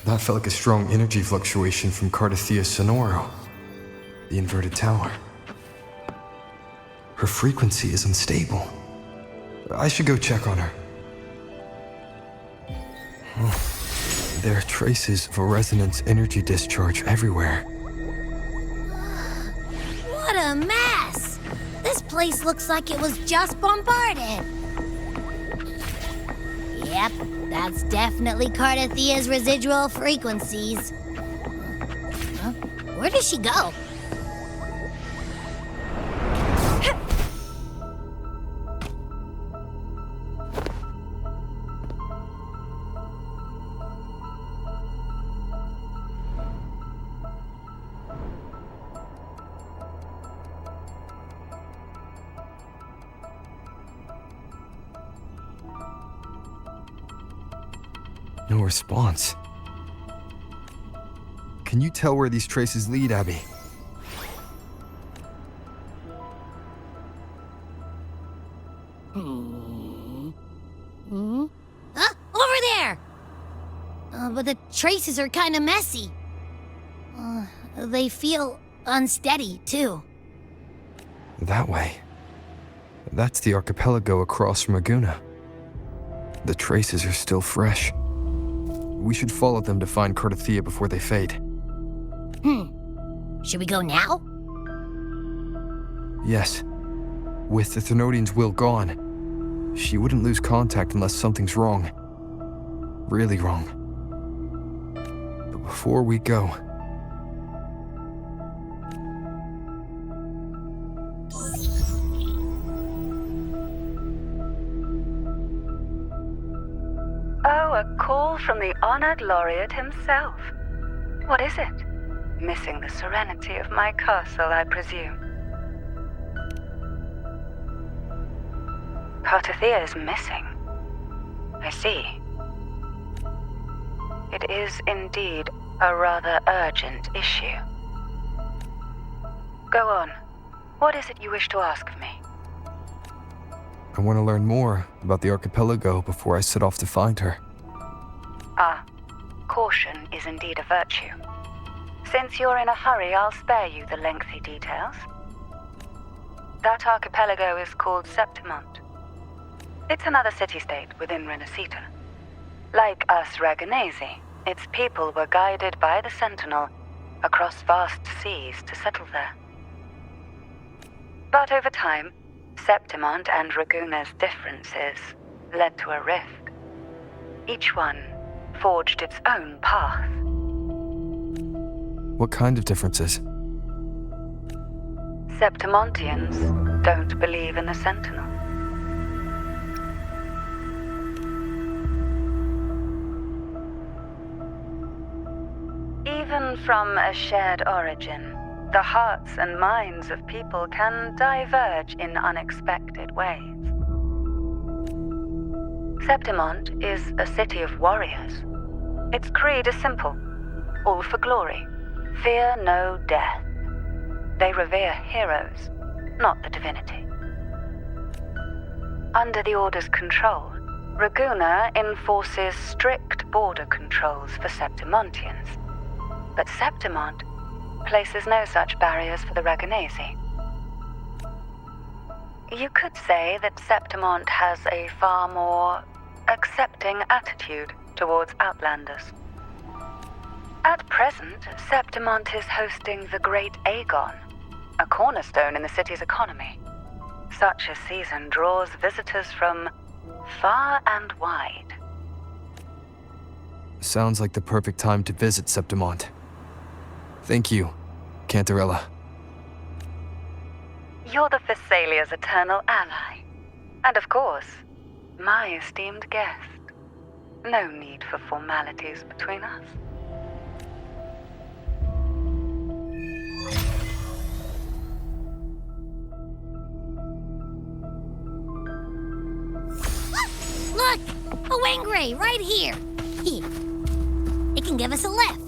That felt like a strong energy fluctuation from Cartethyia Sonoro, the inverted tower. Her frequency is unstable. I should go check on her. There are traces of a resonance energy discharge everywhere. What a mess! This place looks like it was just bombarded. Yep, that's definitely Cartethia's residual frequencies. Huh? Where does she go? No response. Can you tell where these traces lead, Abby? Over there! But the traces are kind of messy. They feel unsteady, too. That way. That's the archipelago across from Aguna. The traces are still fresh. We should follow them to find Cartethyia before they fade. Should we go now? Yes. With the Thernoidian's will gone, she wouldn't lose contact unless something's wrong. Really wrong. But before we go... Oh, a call from the honored laureate himself. What is it? Missing the serenity of my castle, I presume. Cartethyia is missing. I see. It is indeed a rather urgent issue. Go on. What is it you wish to ask of me? I want to learn more about the archipelago before I set off to find her. Caution is indeed a virtue. Since you're in a hurry, I'll spare you the lengthy details. That archipelago is called Septimont. It's another city-state within Rinascita. Like us Raganesi, its people were guided by the Sentinel across vast seas to settle there. But over time, Septimont and Raguna's differences led to a rift. Each one forged its own path. What kind of differences? Septimontians don't believe in the Sentinel. Even from a shared origin, the hearts and minds of people can diverge in unexpected ways. Septimont is a city of warriors. Its creed is simple: all for glory, fear no death. They revere heroes, not the divinity. Under the Order's control, Raguna enforces strict border controls for Septimontians, but Septimont places no such barriers for the Raganesi. You could say that Septimont has a far more accepting attitude towards outlanders. At present, Septimont is hosting the Great Agon, a cornerstone in the city's economy. Such a season draws visitors from far and wide. Sounds like the perfect time to visit Septimont. Thank you, Cantarella. You're the Thessalia's eternal ally. And of course, my esteemed guest. No need for formalities between us. Look! A wing ray right here! It can give us a lift.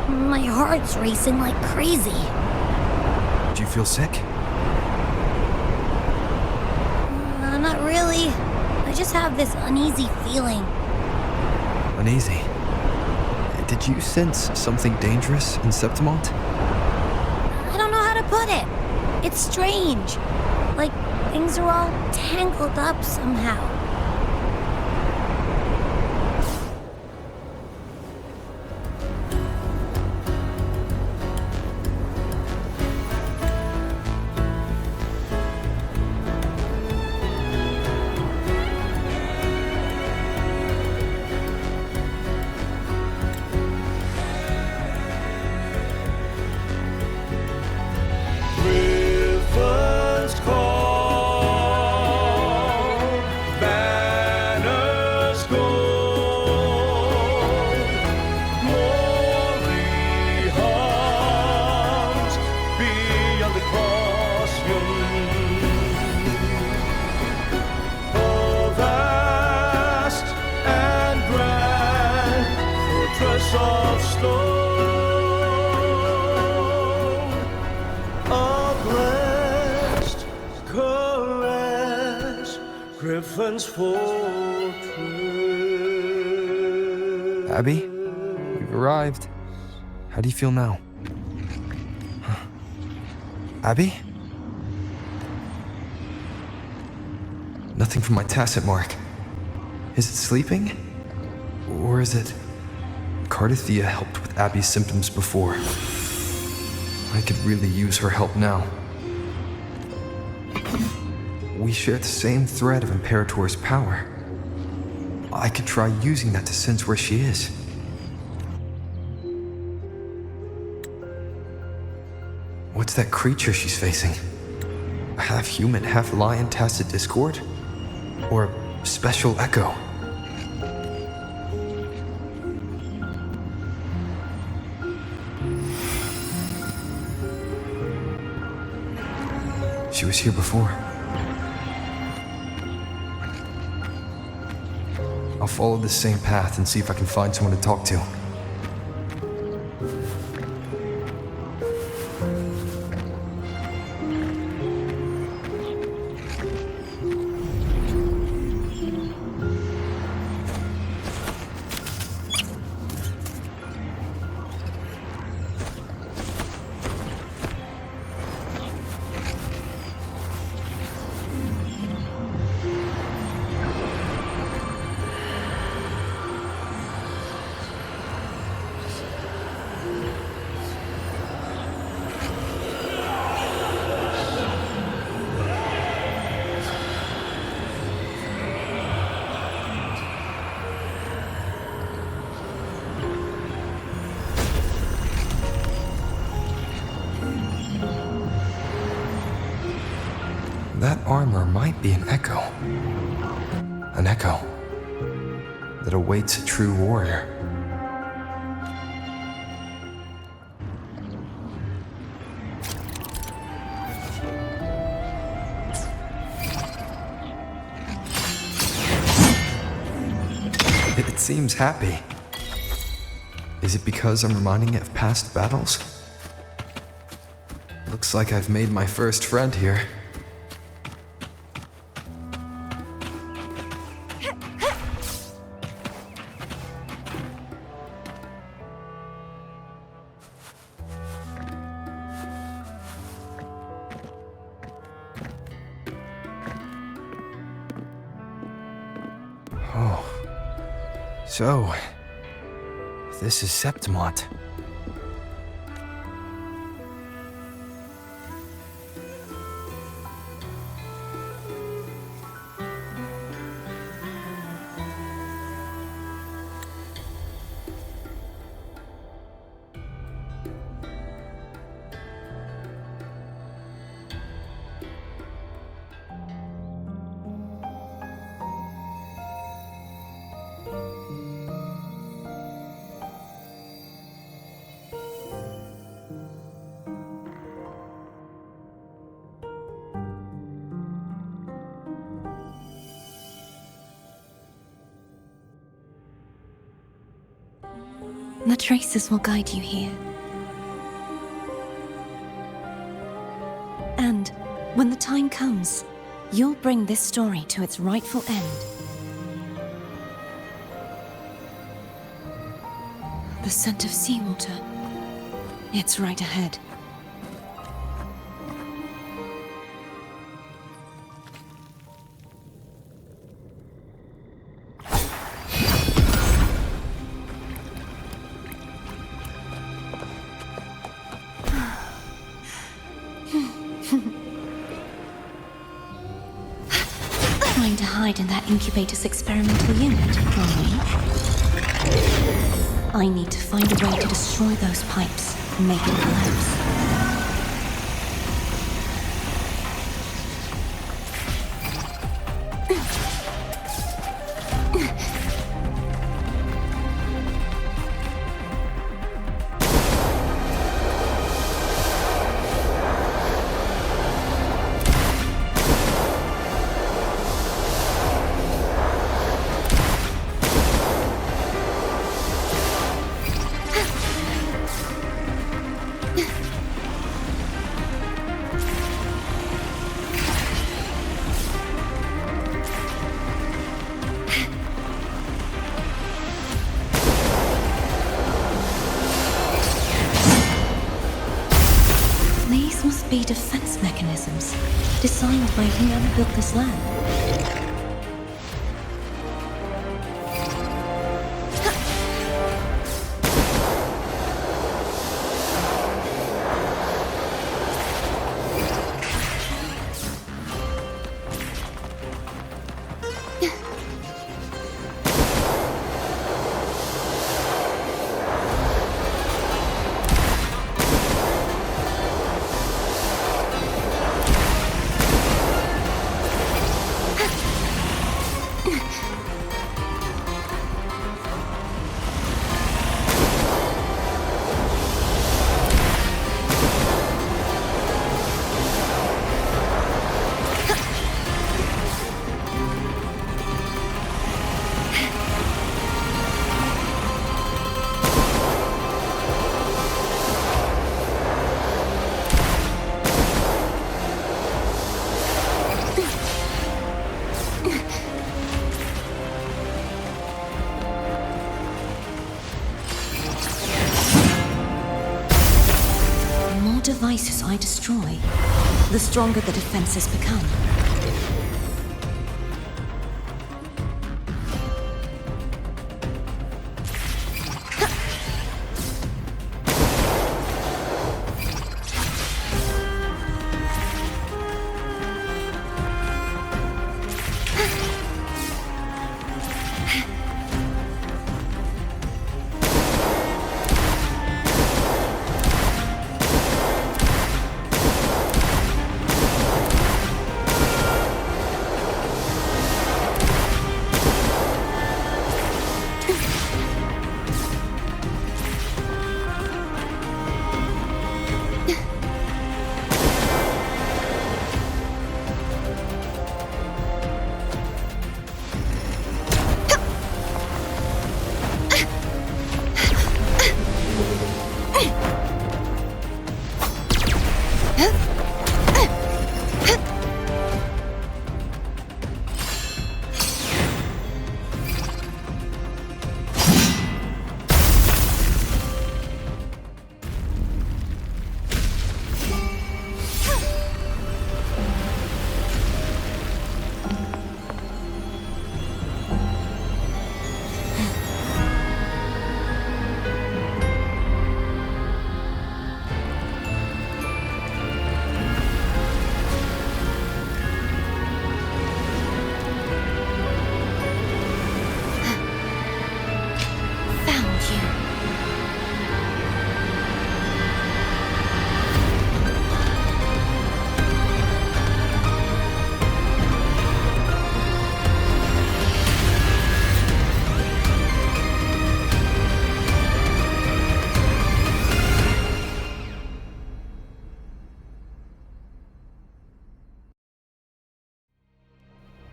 My heart's racing like crazy. Did you feel sick? Not really. I just have this uneasy feeling. Uneasy. Did you sense something dangerous in Septimont? I don't know how to put it. It's strange. Like things are all tangled up somehow. Abby, we've arrived. How do you feel now? Abby? Nothing from my tacit mark. Is it sleeping? Or is it... Cartethyia helped with Abby's symptoms before. I could really use her help now. We share the same thread of Imperator's power. I could try using that to sense where she is. What's that creature she's facing? A half-human, half-lion tacit discord? Or a special echo? She was here before. I'll follow the same path and see if I can find someone to talk to. That armor might be an echo. An echo that awaits a true warrior. It seems happy. Is it because I'm reminding it of past battles? Looks like I've made my first friend here. So, this is Septimont. The traces will guide you here. And when the time comes, You'll bring this story to its rightful end. The scent of seawater. It's right ahead. Trying to hide in that incubator's experimental unit, are we? I need to find a way to destroy those pipes and make it collapse. Be defense mechanisms designed by whoever built this land. Devices I destroy, the stronger the defenses become.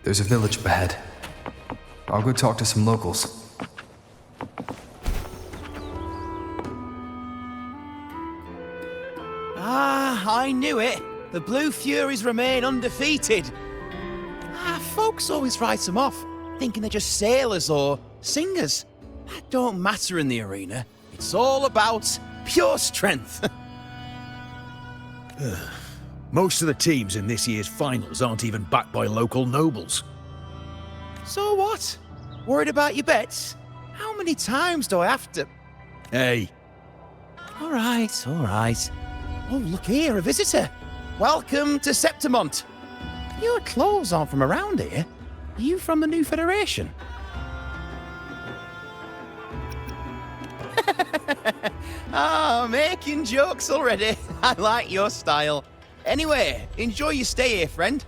There's a village up ahead. I'll go talk to some locals. Ah, I knew it! The Blue Furies remain undefeated! Folks always write them off, thinking they're just sailors or singers. That don't matter in the arena. It's all about pure strength. Most of the teams in this year's finals aren't even backed by local nobles. So what? Worried about your bets? How many times do I have to... Hey, All right, all right. Oh, look here, a visitor. Welcome to Septimont. Your clothes aren't from around here. Are you from the new Federation? Ah, making jokes already. I like your style. Anyway, enjoy your stay here, friend.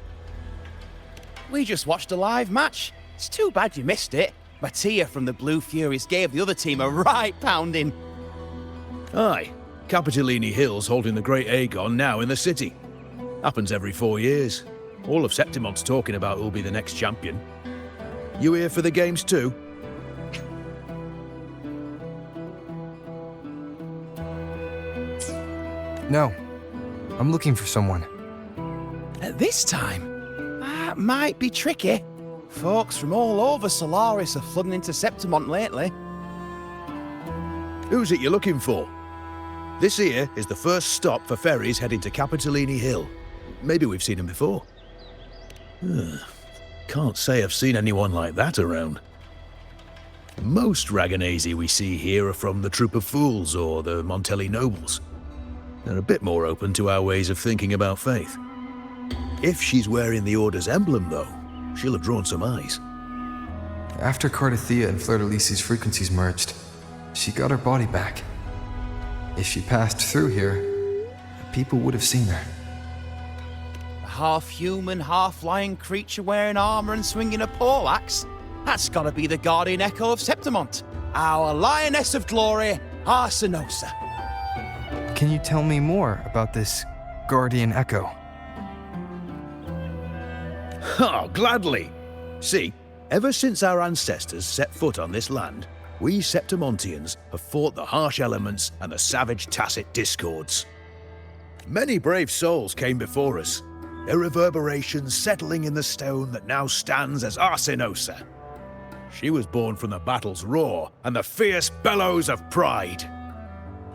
We just watched a live match. It's too bad you missed it. Mattia from the Blue Furies gave the other team a right pounding. aye. Capitolini Hill's holding the Great Agon now in the city. Happens every 4 years. All of Septimont's talking about who'll be the next champion. You here for the games too? No. I'm looking for someone. At this time, that might be tricky. Folks from all over Solaris are flooding into Septimont lately. Who's it you're looking for? This here is the first stop for ferries heading to Capitolini Hill. Maybe we've seen him before. Can't say I've seen anyone like that around. Most Raganesi we see here are from the Troop of Fools or the Montelli Nobles. They're a bit more open to our ways of thinking about faith. If she's wearing the Order's emblem, though, she'll have drawn some eyes. After Cartethyia and Fleur-de-Lis's frequencies merged, she got her body back. If she passed through here, people would have seen her. A half-human, half-lion creature wearing armor and swinging a poleaxe? That's gotta be the guardian echo of Septimont, our Lioness of Glory, Arsinosa. Can you tell me more about this Guardian Echo? Oh, gladly! See, ever since our ancestors set foot on this land, we Septimontians have fought the harsh elements and the savage tacit discords. Many brave souls came before us, their reverberations settling in the stone that now stands as Arsinosa. She was born from the battle's roar and the fierce bellows of pride.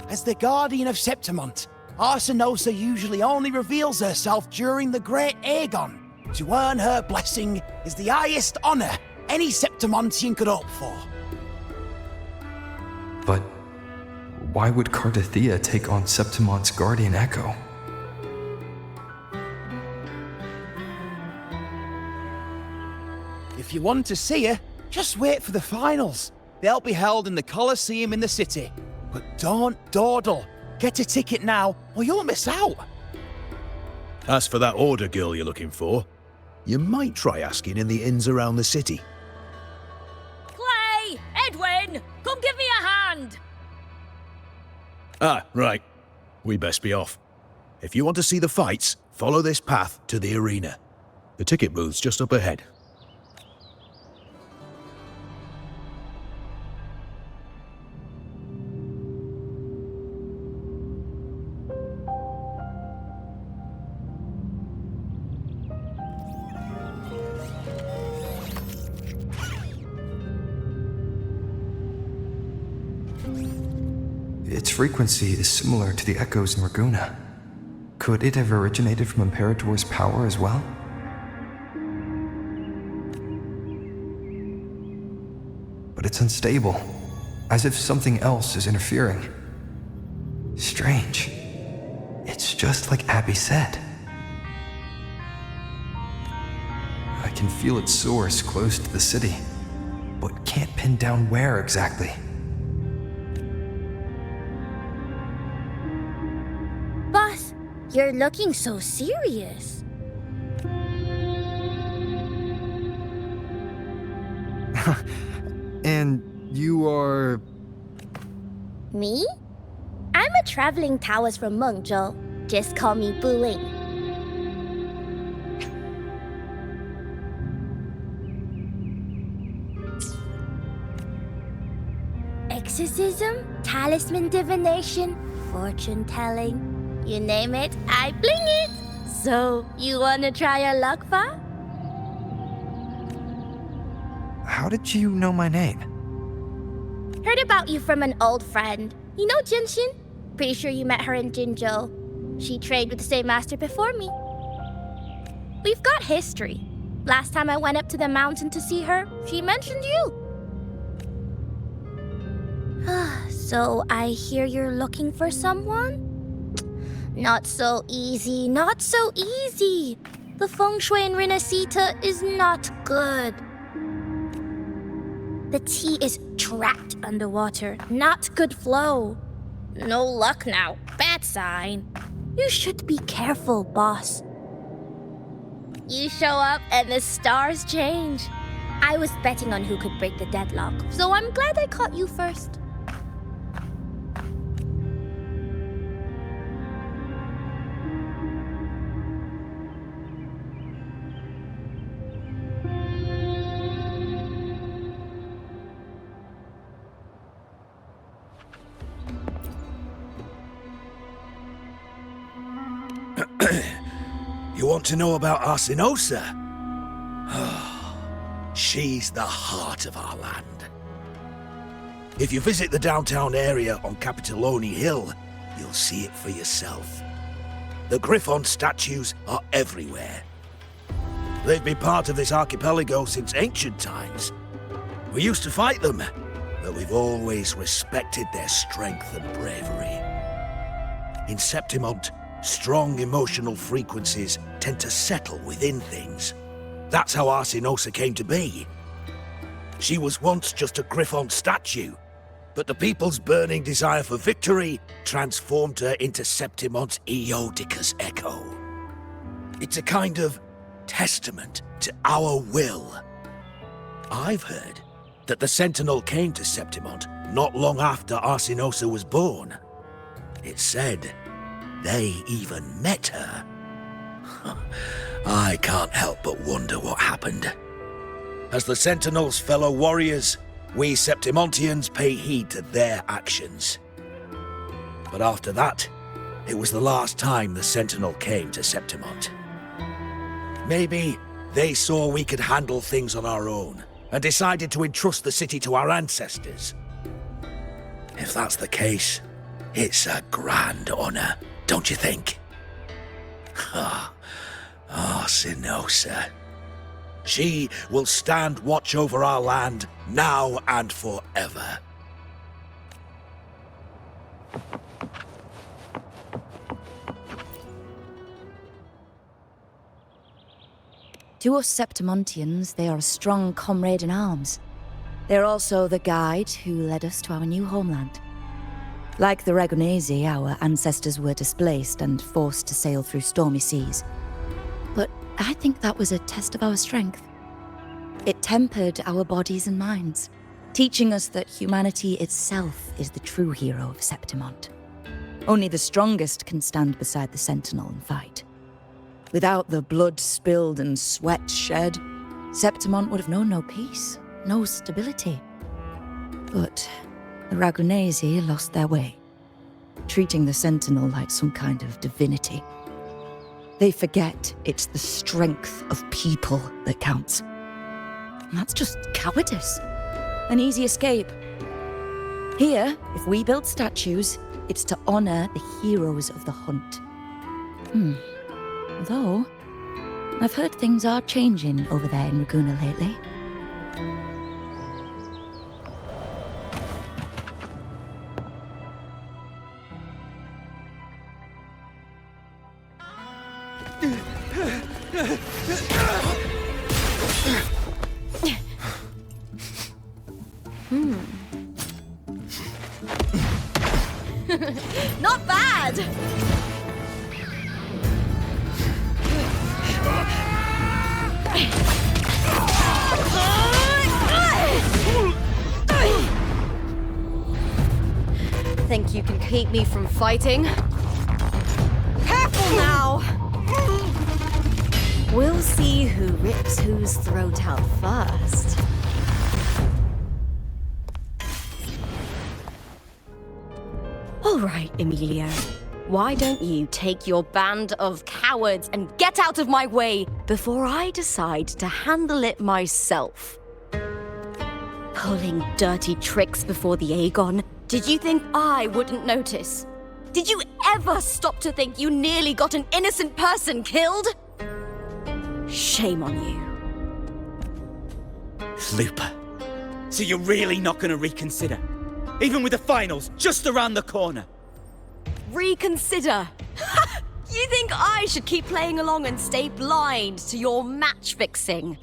As the guardian of Septimont, Arsinosa usually only reveals herself during the Great Agon. To earn her blessing is the highest honor any Septimontian could hope for. But why would Cartethyia take on Septimont's Guardian Echo? If you want to see her, just wait for the finals. They'll be held in the Colosseum in the city. But don't dawdle. Get a ticket now, or you'll miss out. As for that Order girl you're looking for, you might try asking in the inns around the city. Clay! Edwin! Come give me a hand! Ah, right. We best be off. If you want to see the fights, follow this path to the arena. The ticket booth's just up ahead. Its frequency is similar to the echoes in Raguna. Could it have originated from Imperator's power as well? But it's unstable, as if something else is interfering. Strange. It's just like Abby said. I can feel its source close to the city, but can't pin down where exactly. Boss, you're looking so serious. And you are... Me? I'm a traveling Taoist from Mengzhou. Just call me Buling. Exorcism, talisman divination, fortune telling. You name it, I bling it. So, you wanna try your luck, Pa? how did you know my name? Heard about you from an old friend. You know Jinshin? Pretty sure you met her in Jinzhou. She trained with the same master before me. We've got history. Last time I went up to the mountain to see her, she mentioned you. So I hear you're looking for someone? Not so easy, not so easy. The feng shui in Rinascita is not good. The tea is trapped underwater, not good flow. No luck now, bad sign. You should be careful, boss. You show up and the stars change. I was betting on who could break the deadlock, so I'm glad I caught you first. You want to know about Arsinosa? She's the heart of our land. If you visit the downtown area on Capitoloni Hill, you'll see it for yourself. The Griffon statues are everywhere. They've been part of this archipelago since ancient times. We used to fight them, but we've always respected their strength and bravery. In Septimont, strong emotional frequencies tend to settle within things. That's how Arsinosa came to be. She was once just a Griffon statue, but the people's burning desire for victory transformed her into Septimont's Eodica's echo. It's a kind of testament to our will. I've heard that the Sentinel came to Septimont not long after Arsinosa was born. It's said they even met her. I can't help but wonder what happened. As the Sentinel's fellow warriors, we Septimontians pay heed to their actions. But after that, it was the last time the Sentinel came to Septimont. Maybe they saw we could handle things on our own and decided to entrust the city to our ancestors. If that's the case, it's a grand honor, don't you think? Arsinosa. She will stand watch over our land now and forever. To us Septimontians, they are a strong comrade in arms. They're also the guide who led us to our new homeland. Like the Ragonesi, our ancestors were displaced and forced to sail through stormy seas. But I think that was a test of our strength. It tempered our bodies and minds, teaching us that humanity itself is the true hero of Septimont. Only the strongest can stand beside the Sentinel and fight. Without the blood spilled and sweat shed, Septimont would have known no peace, no stability. But the Ragonesi lost their way, treating the Sentinel like some kind of divinity. They forget it's the strength of people that counts. And that's just cowardice. An easy escape. Here, if we build statues, it's to honor the heroes of the hunt. Though, I've heard things are changing over there in Ragunna lately. Not bad! Think you can keep me from fighting? Careful now! We'll see who rips whose throat out first. All right, Emilia. Why don't you take your band of cowards and get out of my way before I decide to handle it myself? Pulling dirty tricks before the Agon. Did you think I wouldn't notice? Did you ever stop to think you nearly got an innocent person killed? Shame on you. Lupa, so you're really not going to reconsider? Even with the finals just around the corner? Reconsider? You think I should keep playing along and stay blind to your match fixing?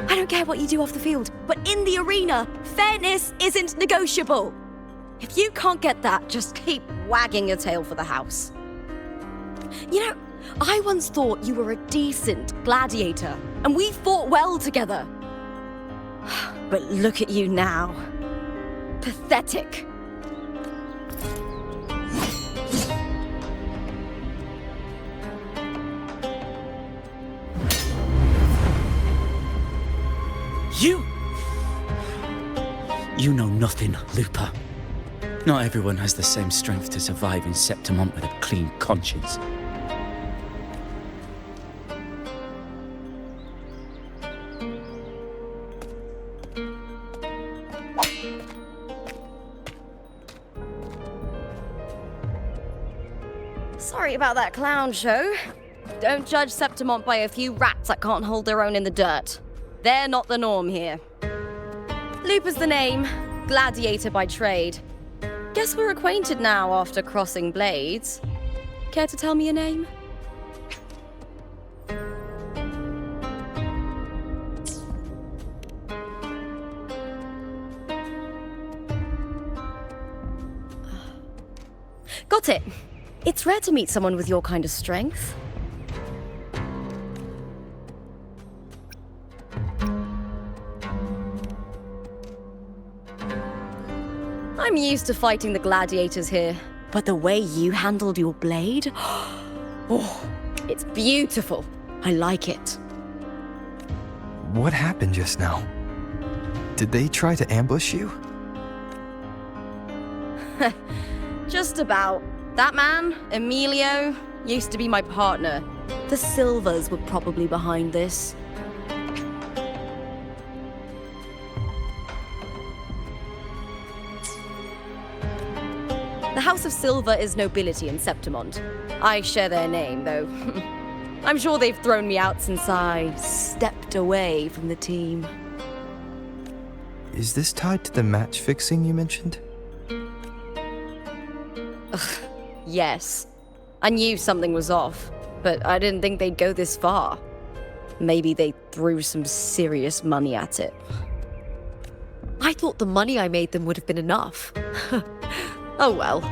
I don't care what you do off the field, but in the arena, fairness isn't negotiable. If you can't get that, just keep wagging your tail for the house. You know, I once thought you were a decent gladiator, and we fought well together. But look at you now. Pathetic. You know nothing, Lupa. Not everyone has the same strength to survive in Septimont with a clean conscience. Sorry about that clown show. Don't judge Septimont by a few rats that can't hold their own in the dirt. They're not the norm here. Lupa's the name, gladiator by trade. Guess we're acquainted now after crossing blades. Care to tell me your name? Got it. It's rare to meet someone with your kind of strength. I'm used to fighting the gladiators here, but the way you handled your blade, oh, it's beautiful. I like it. What happened just now? Did they try to ambush you? Just about. That man, Emilio, used to be my partner. The Silvas were probably behind this. The House of Silva is nobility in Septimont. I share their name, though. I'm sure they've thrown me out since I stepped away from the team. Is this tied to the match fixing you mentioned? Yes. I knew something was off, but I didn't think they'd go this far. Maybe they threw some serious money at it. I thought the money I made them would have been enough. Oh well.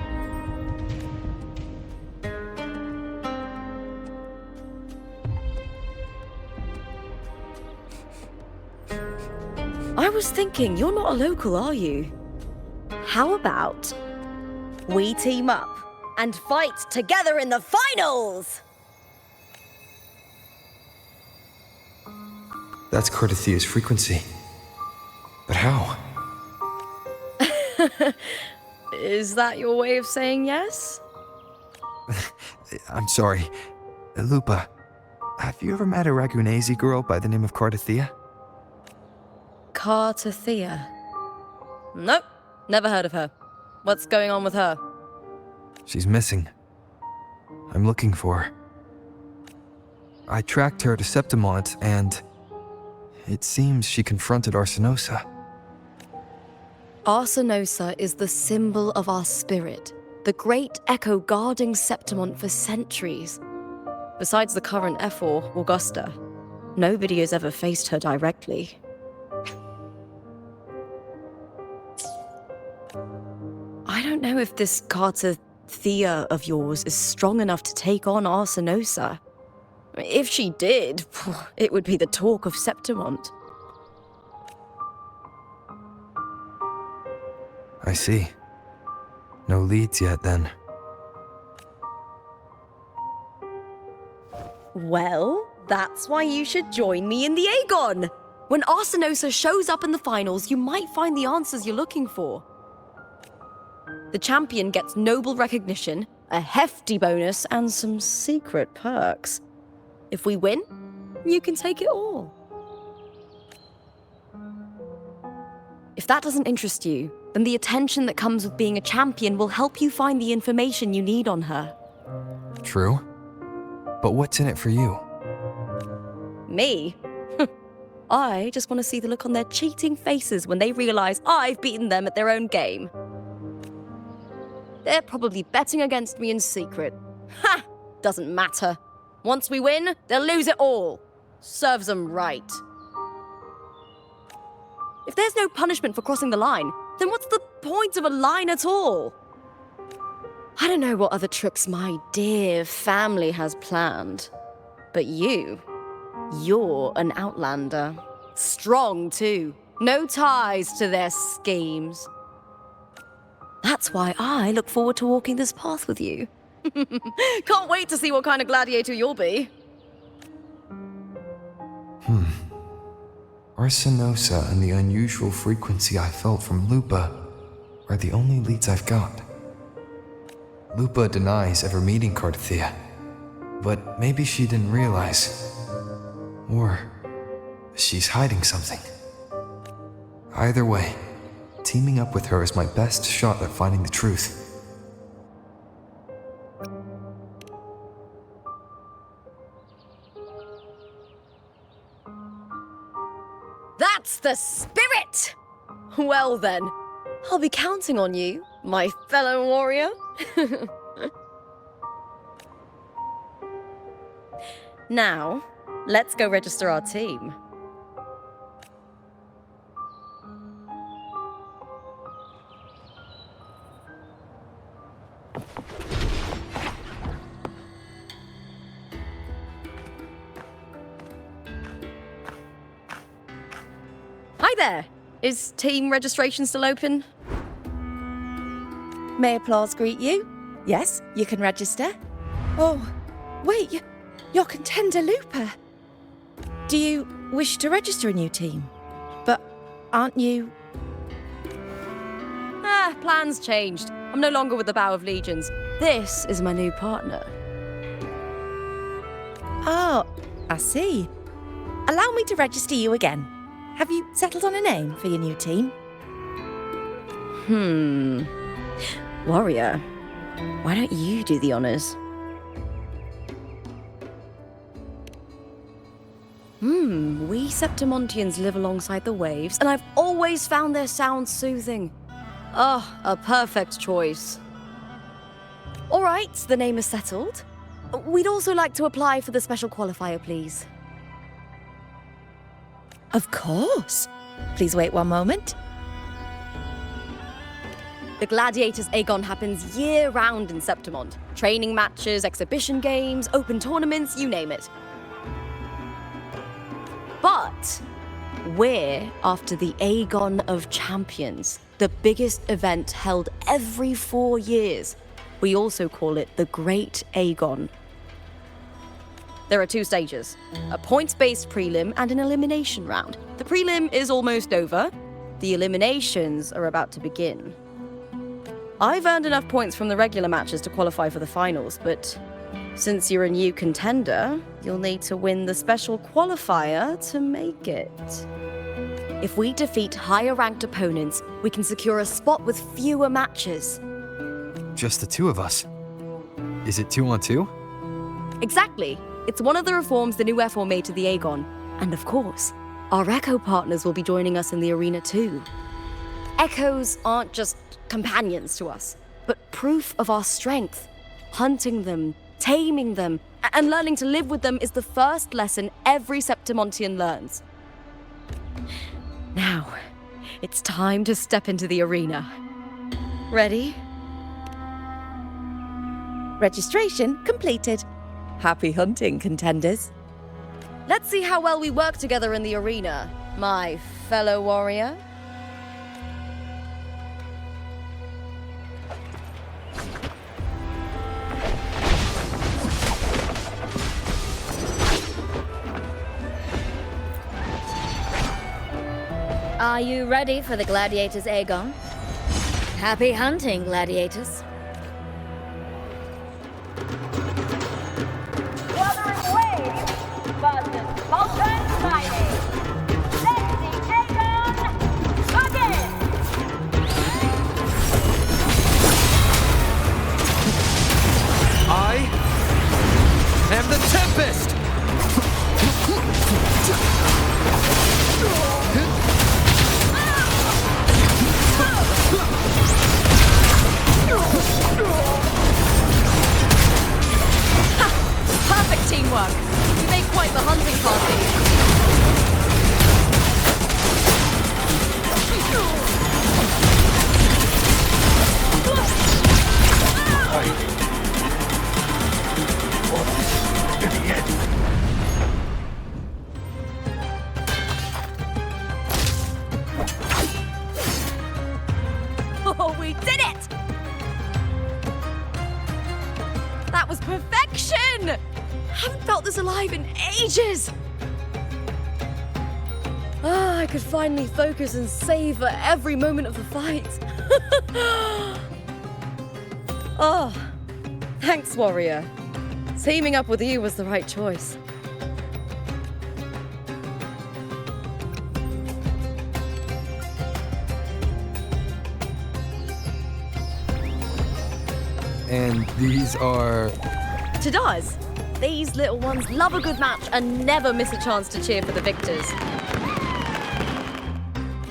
I was thinking, you're not a local, are you? How about we team up and fight together in the finals? That's Cartethia's frequency. But how? Is that your way of saying yes? I'm sorry. Lupa, have you ever met a Ragunese girl by the name of Cartethyia? Cartethyia? Nope, never heard of her. What's going on with her? She's missing. I'm looking for her. I tracked her to Septimont, and it seems she confronted Arsinosa. Arsinosa is the symbol of our spirit, the great echo guarding Septimont for centuries. Besides the current F4, Augusta, nobody has ever faced her directly. I don't know if this Cartethyia of yours is strong enough to take on Arsinosa. If she did, it would be the talk of Septimont. I see. No leads yet, then. Well, that's why you should join me in the Agon! When Arsinosa shows up in the finals, you might find the answers you're looking for. The champion gets noble recognition, a hefty bonus, and some secret perks. If we win, you can take it all. If that doesn't interest you, then the attention that comes with being a champion will help you find the information you need on her. True. But what's in it for you? Me? I just want to see the look on their cheating faces when they realize I've beaten them at their own game. They're probably betting against me in secret. Ha! Doesn't matter. Once we win, they'll lose it all. Serves them right. If there's no punishment for crossing the line, then what's the point of a line at all? I don't know what other tricks my dear family has planned, but you're an outlander. Strong, too. No ties to their schemes. That's why I look forward to walking this path with you. Can't wait to see what kind of gladiator you'll be. Arsinosa and the unusual frequency I felt from Lupa are the only leads I've got. Lupa denies ever meeting Cartethyia, but maybe she didn't realize. Or she's hiding something. Either way, teaming up with her is my best shot at finding the truth. That's the spirit! Well then, I'll be counting on you, my fellow warrior. Now, let's go register our team. Hi there! Is team registration still open? May applause greet you? Yes, you can register. Oh, wait, you're Contender Lupa. Do you wish to register a new team? But aren't you... Plans changed. I'm no longer with the Bow of Legions. This is my new partner. Oh, I see. Allow me to register you again. Have you settled on a name for your new team? Warrior, why don't you do the honors? We Septimontians live alongside the waves, and I've always found their sound soothing. Oh, a perfect choice. All right, the name is settled. We'd also like to apply for the special qualifier, please. Of course. Please wait one moment. The Gladiators Agon happens year-round in Septimont. Training matches, exhibition games, open tournaments, you name it. But we're after the Agon of Champions, the biggest event held every 4 years. We also call it the Great Agon. There are 2 stages, a points-based prelim and an elimination round. The prelim is almost over. The eliminations are about to begin. I've earned enough points from the regular matches to qualify for the finals, but since you're a new contender, you'll need to win the special qualifier to make it. If we defeat higher-ranked opponents, we can secure a spot with fewer matches. Just the 2 of us. Is it 2-on-2? Exactly. It's one of the reforms the new FO made to the Agon. And of course, our Echo partners will be joining us in the arena too. Echoes aren't just companions to us, but proof of our strength. Hunting them, taming them, and learning to live with them is the first lesson every Septimontian learns. Now, it's time to step into the arena. Ready? Registration completed. Happy hunting, contenders. Let's see how well we work together in the arena, my fellow warrior. Are you ready for the Gladiators Agon? Happy hunting, Gladiators. Wuthering Waves versus Molten Mining. Let the Agon begin! fist! Perfect teamwork. You make quite the hunting party. Oh, we did it! That was perfection! Haven't felt this alive in ages! Ah, I could finally focus and savor every moment of the fight. Oh, thanks, warrior. Teaming up with you was the right choice. And these are... Chadars, these little ones love a good match and never miss a chance to cheer for the victors.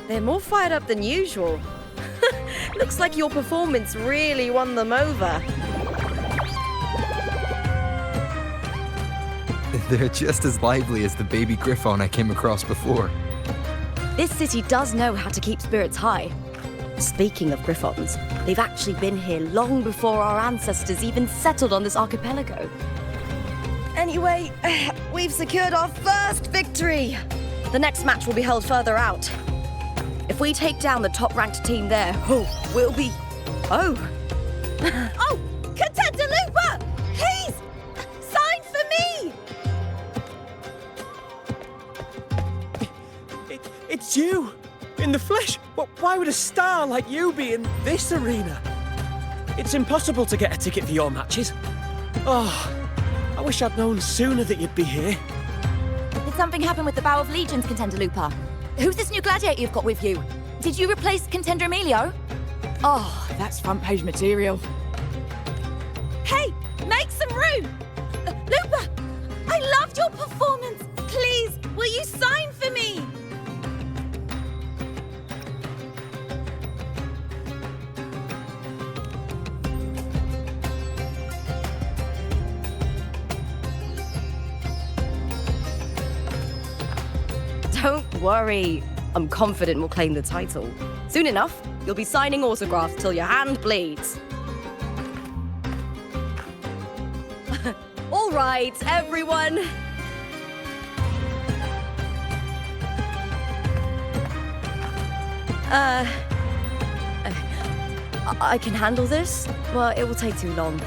They're more fired up than usual. Looks like your performance really won them over. They're just as lively as the baby griffon I came across before. This city does know how to keep spirits high. Speaking of griffons, they've actually been here long before our ancestors even settled on this archipelago. Anyway, we've secured our first victory. The next match will be held further out. If we take down the top-ranked team there, we'll be... Oh! Oh! Contender Lupa! Please! Sign for me! It's you! In the flesh! Why would a star like you be in this arena? It's impossible to get a ticket for your matches. Oh, I wish I'd known sooner that you'd be here. Did something happen with the Bow of Legions, Contender Lupa? Who's this new gladiator you've got with you? Did you replace Contender Mya? Oh, that's front-page material. Hey, make some room! Lupa, I loved your performance. Please, will you sign for me? Don't worry. I'm confident we'll claim the title. Soon enough, you'll be signing autographs till your hand bleeds. All right, everyone. I can handle this, but it will take too long.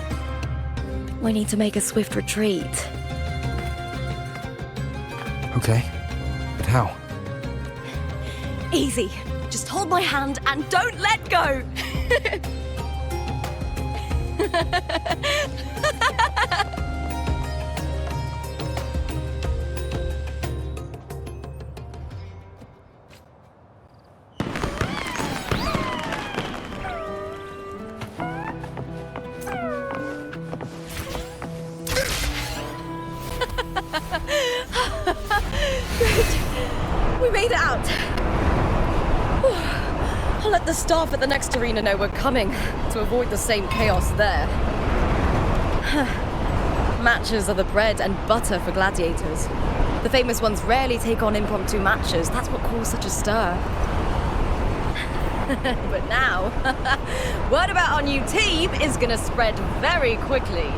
We need to make a swift retreat. Okay. But how? Easy. Just hold my hand and don't let go. Good. We made it out. I'll let the staff at the next arena know we're coming to avoid the same chaos there. Matches are the bread and butter for gladiators. The famous ones rarely take on impromptu matches. That's what caused such a stir. But now, word about our new team is gonna spread very quickly.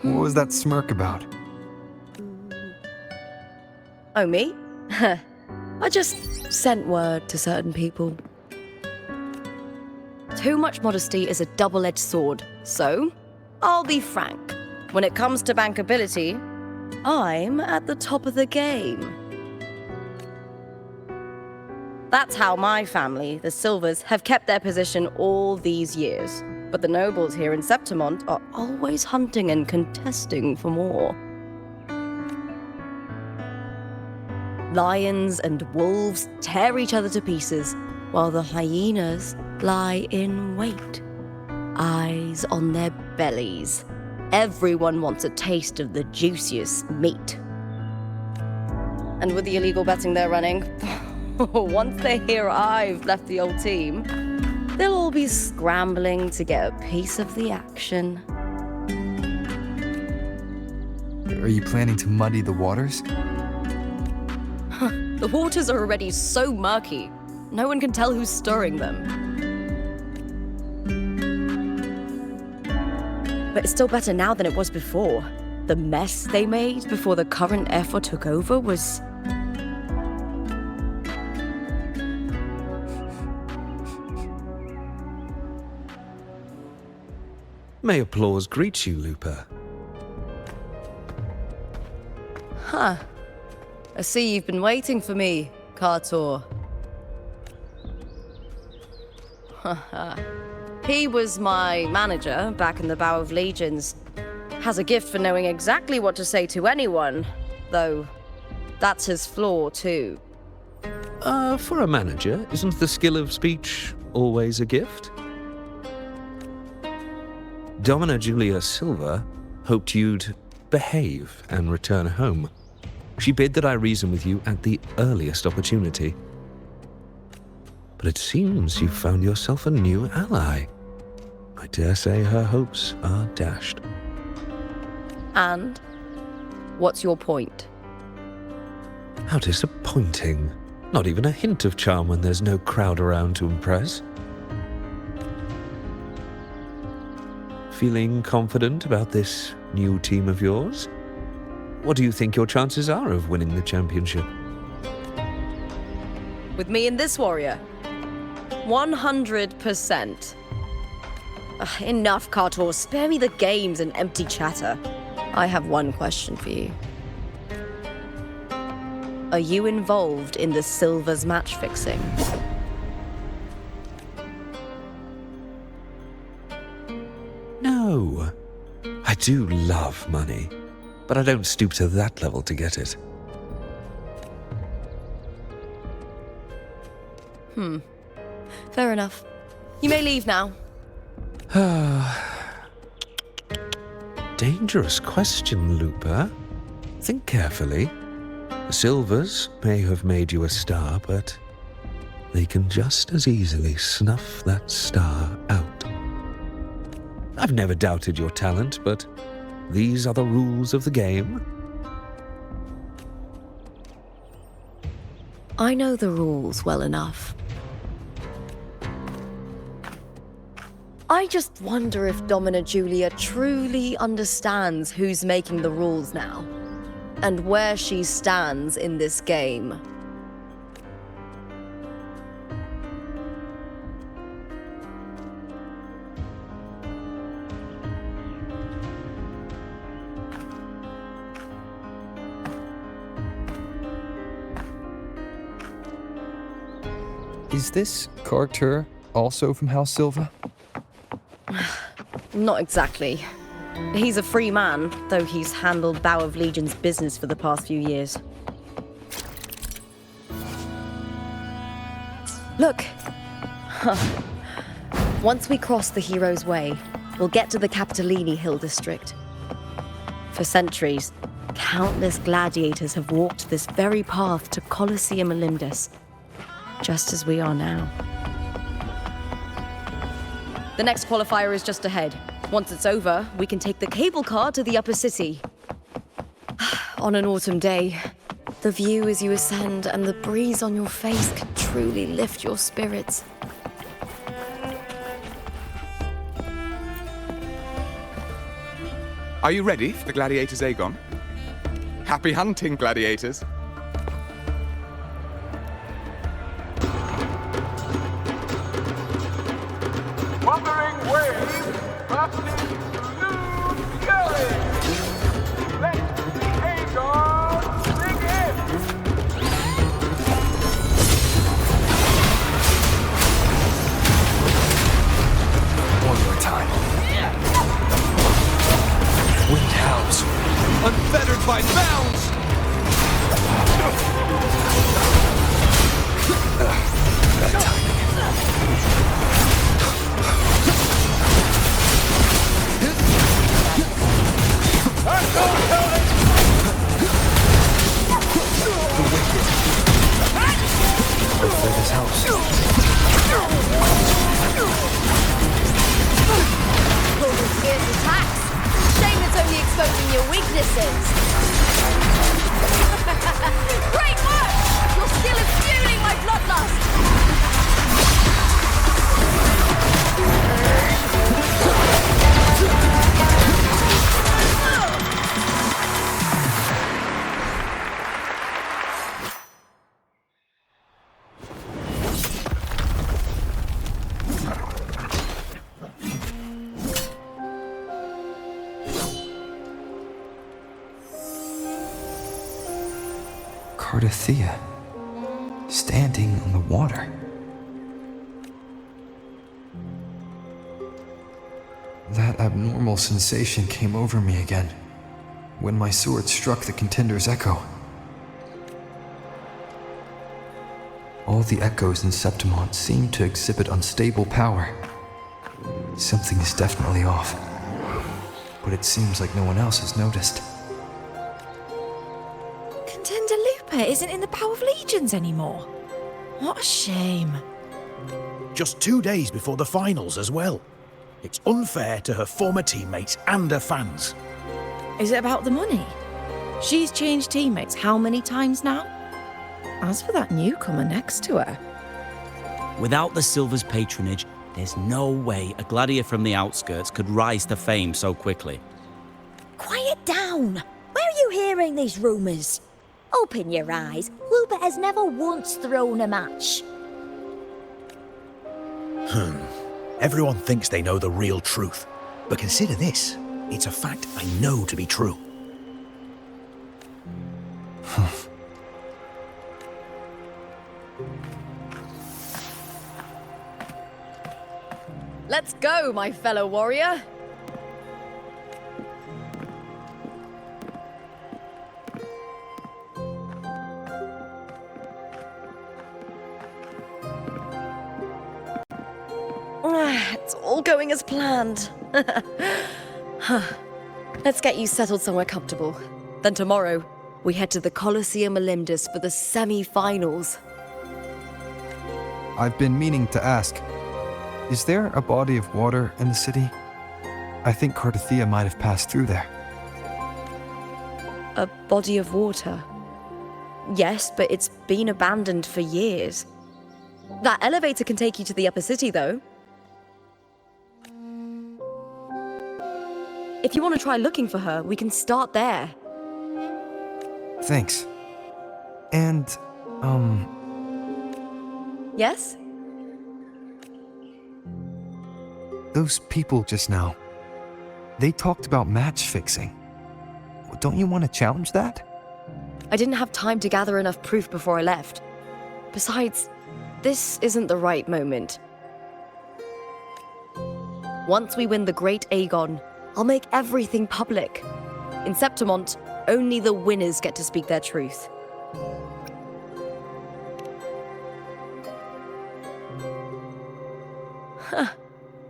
What was that smirk about? Oh, me? I just sent word to certain people. Too much modesty is a double-edged sword, so I'll be frank. When it comes to bankability, I'm at the top of the game. That's how my family, the Silvas, have kept their position all these years. But the nobles here in Septimont are always hunting and contesting for more. Lions and wolves tear each other to pieces, while the hyenas lie in wait, eyes on their bellies. Everyone wants a taste of the juiciest meat. And with the illegal betting they're running, once they hear I've left the old team, they'll all be scrambling to get a piece of the action. Are you planning to muddy the waters? The waters are already so murky, no one can tell who's stirring them. But it's still better now than it was before. The mess they made before the current effort took over was... May applause greet you, Lupa. Huh. I see you've been waiting for me, Cartor. He was my manager back in the Bow of Legions. Has a gift for knowing exactly what to say to anyone, though that's his flaw too. For a manager, isn't the skill of speech always a gift? Domina Julia Silva hoped you'd behave and return home. She bid that I reason with you at the earliest opportunity. But it seems you've found yourself a new ally. I dare say her hopes are dashed. And? What's your point? How disappointing. Not even a hint of charm when there's no crowd around to impress. Feeling confident about this new team of yours? What do you think your chances are of winning the championship? With me and this warrior? 100%. Enough, Cartor. Spare me the games and empty chatter. I have one question for you. Are you involved in the Silva's match fixing? No. I do love money, but I don't stoop to that level to get it. Fair enough. You may leave now. Dangerous question, Lupa. Think carefully. The Silvas may have made you a star, but they can just as easily snuff that star out. I've never doubted your talent, but these are the rules of the game. I know the rules well enough. I just wonder if Domina Julia truly understands who's making the rules now, and where she stands in this game. Is this Carter also from House Silva? Not exactly. He's a free man, though he's handled Bow of Legion's business for the past few years. Look! Once we cross the Hero's Way, we'll get to the Capitolini Hill district. For centuries, countless gladiators have walked this very path to Colosseum Olympus, just as we are now. The next qualifier is just ahead. Once it's over, we can take the cable car to the upper city. On an autumn day, the view as you ascend and the breeze on your face can truly lift your spirits. Are you ready for the gladiators, Agon? Happy hunting, gladiators. Wuthering wave, passing blue sky. Let the Agon begin. bounds! Bad timing. Hopefully this helps. Rover's fierce attacks. Shame it's only exposing your weaknesses. Great work! Your skill is fueling my bloodlust. Cartethyia, standing on the water. That abnormal sensation came over me again when my sword struck the contender's echo. All the echoes in Septimont seem to exhibit unstable power. Something is definitely off, but it seems like no one else has noticed. Contender Lupa isn't in the Power of Legions anymore. What a shame. Just 2 days before the finals as well. It's unfair to her former teammates and her fans. Is it about the money? She's changed teammates how many times now? As for that newcomer next to her... Without the Silva's patronage, there's no way a gladiator from the outskirts could rise to fame so quickly. Quiet down! Where are you hearing these rumours? Open your eyes. Lupa has never once thrown a match. Everyone thinks they know the real truth. But consider this. It's a fact I know to be true. Let's go, my fellow warrior. It's all going as planned. Let's get you settled somewhere comfortable. Then tomorrow, we head to the Colosseum Leonidas for the semi-finals. I've been meaning to ask, is there a body of water in the city? I think Cartethyia might have passed through there. A body of water? Yes, but it's been abandoned for years. That elevator can take you to the upper city, though. If you want to try looking for her, we can start there. Thanks. And, Yes? those people just now, they talked about match fixing. Don't you want to challenge that? I didn't have time to gather enough proof before I left. Besides, this isn't the right moment. Once we win the Great Agon, I'll make everything public. In Septimont, only the winners get to speak their truth.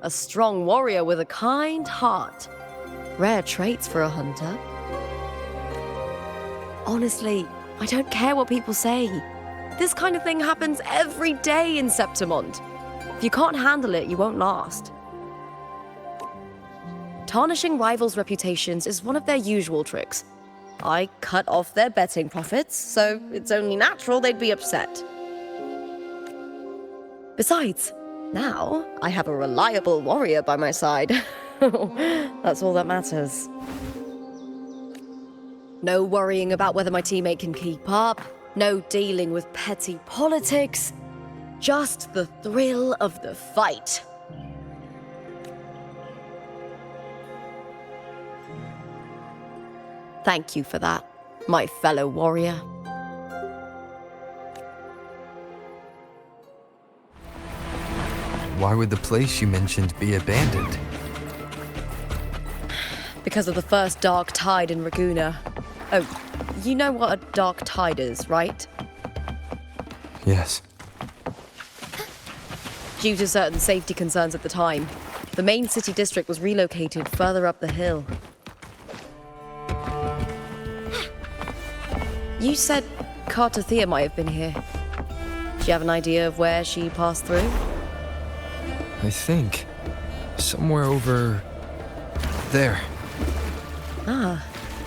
A strong warrior with a kind heart. Rare traits for a hunter. Honestly, I don't care what people say. This kind of thing happens every day in Septimont. If you can't handle it, you won't last. Tarnishing rivals' reputations is one of their usual tricks. I cut off their betting profits, so it's only natural they'd be upset. Besides, now I have a reliable warrior by my side. That's all that matters. No worrying about whether my teammate can keep up. No dealing with petty politics. Just the thrill of the fight. Thank you for that, my fellow warrior. Why would the place you mentioned be abandoned? Because of the first dark tide in Raguna. Oh, You know what a dark tide is, right? Yes. Due to certain safety concerns at the time, the main city district was relocated further up the hill. You said Cartethyia might have been here. Do you have an idea of where she passed through? I think. Somewhere over... there. Ah,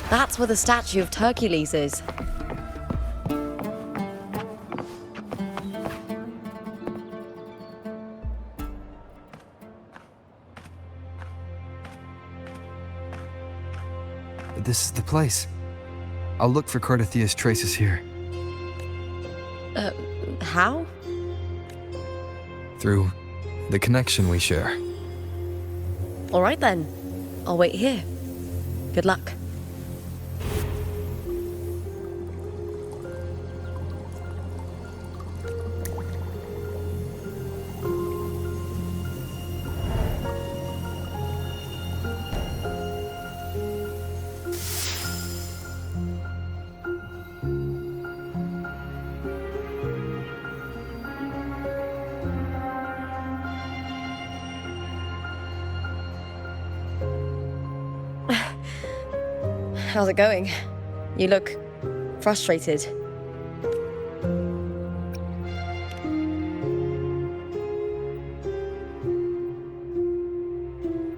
that's where the statue of Hercules is. This is the place. I'll look for Cartethia's traces here. How? Through the connection we share. All right then. I'll wait here. Good luck. How's it going? You look frustrated.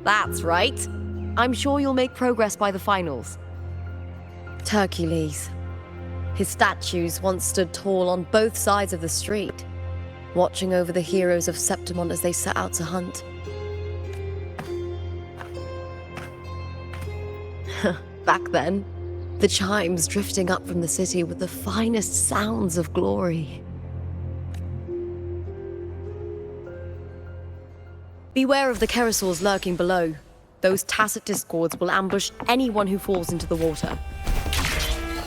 That's right. I'm sure you'll make progress by the finals. Hercules. His statues once stood tall on both sides of the street, watching over the heroes of Septimont as they set out to hunt. Back then, the chimes drifting up from the city with the finest sounds of glory. Beware of the Kerosaurs lurking below. Those tacit discords will ambush anyone who falls into the water.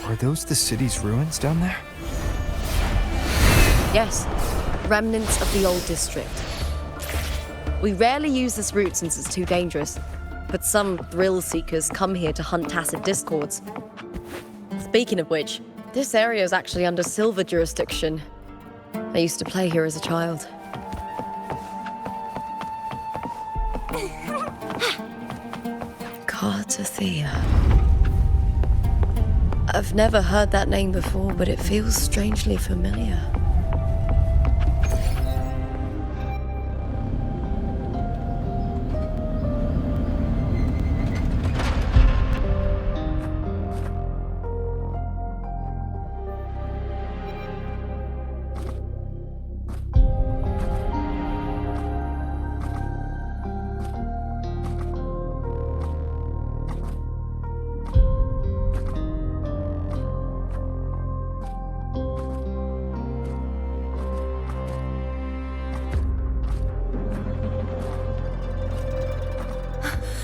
Are those the city's ruins down there? Yes, remnants of the old district. We rarely use this route since it's too dangerous, but some thrill-seekers come here to hunt tacit discords. Speaking of which, this area is actually under Silva jurisdiction. I used to play here as a child. Cartethyia. I've never heard that name before, but it feels strangely familiar.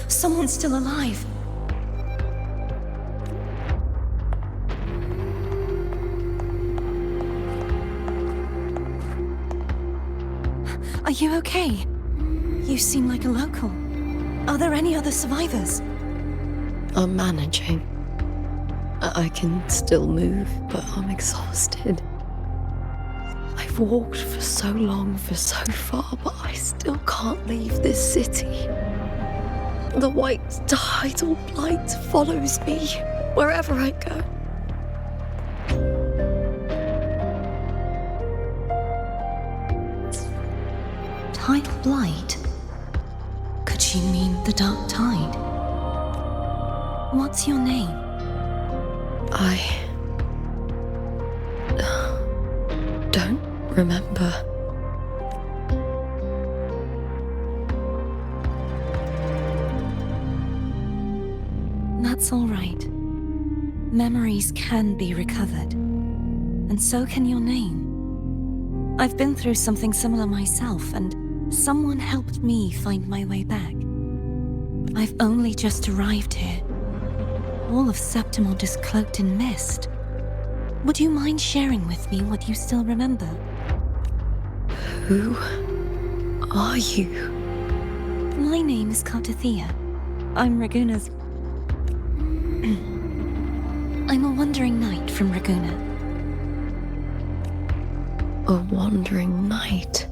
Someone's still alive. Are you okay? You seem like a local. Are there any other survivors? I'm managing. I can still move, but I'm exhausted. I've walked for so long, for so far, but I still can't leave this city. The white tidal blight follows me wherever I go. Tidal blight? Could she mean the dark tide? What's your name? I don't remember. That's all right. Memories can be recovered. And so can your name. I've been through something similar myself, and someone helped me find my way back. I've only just arrived here. All of Septimont is cloaked in mist. Would you mind sharing with me what you still remember? Who are you? My name is Cartethyia. I'm Raguna's... I'm a wandering from Raguna? A wandering knight.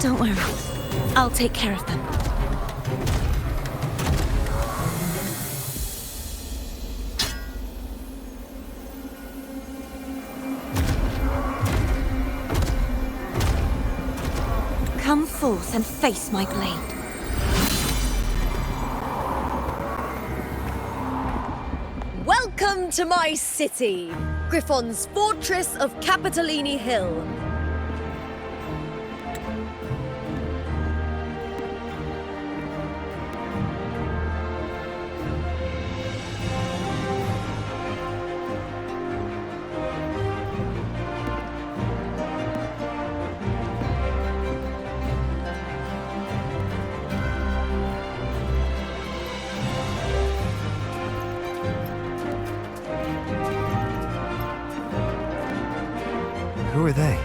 Don't worry. I'll take care of them. Come forth and face my blade. Welcome to my city, Griffon's fortress of Capitolini Hill. Who are they?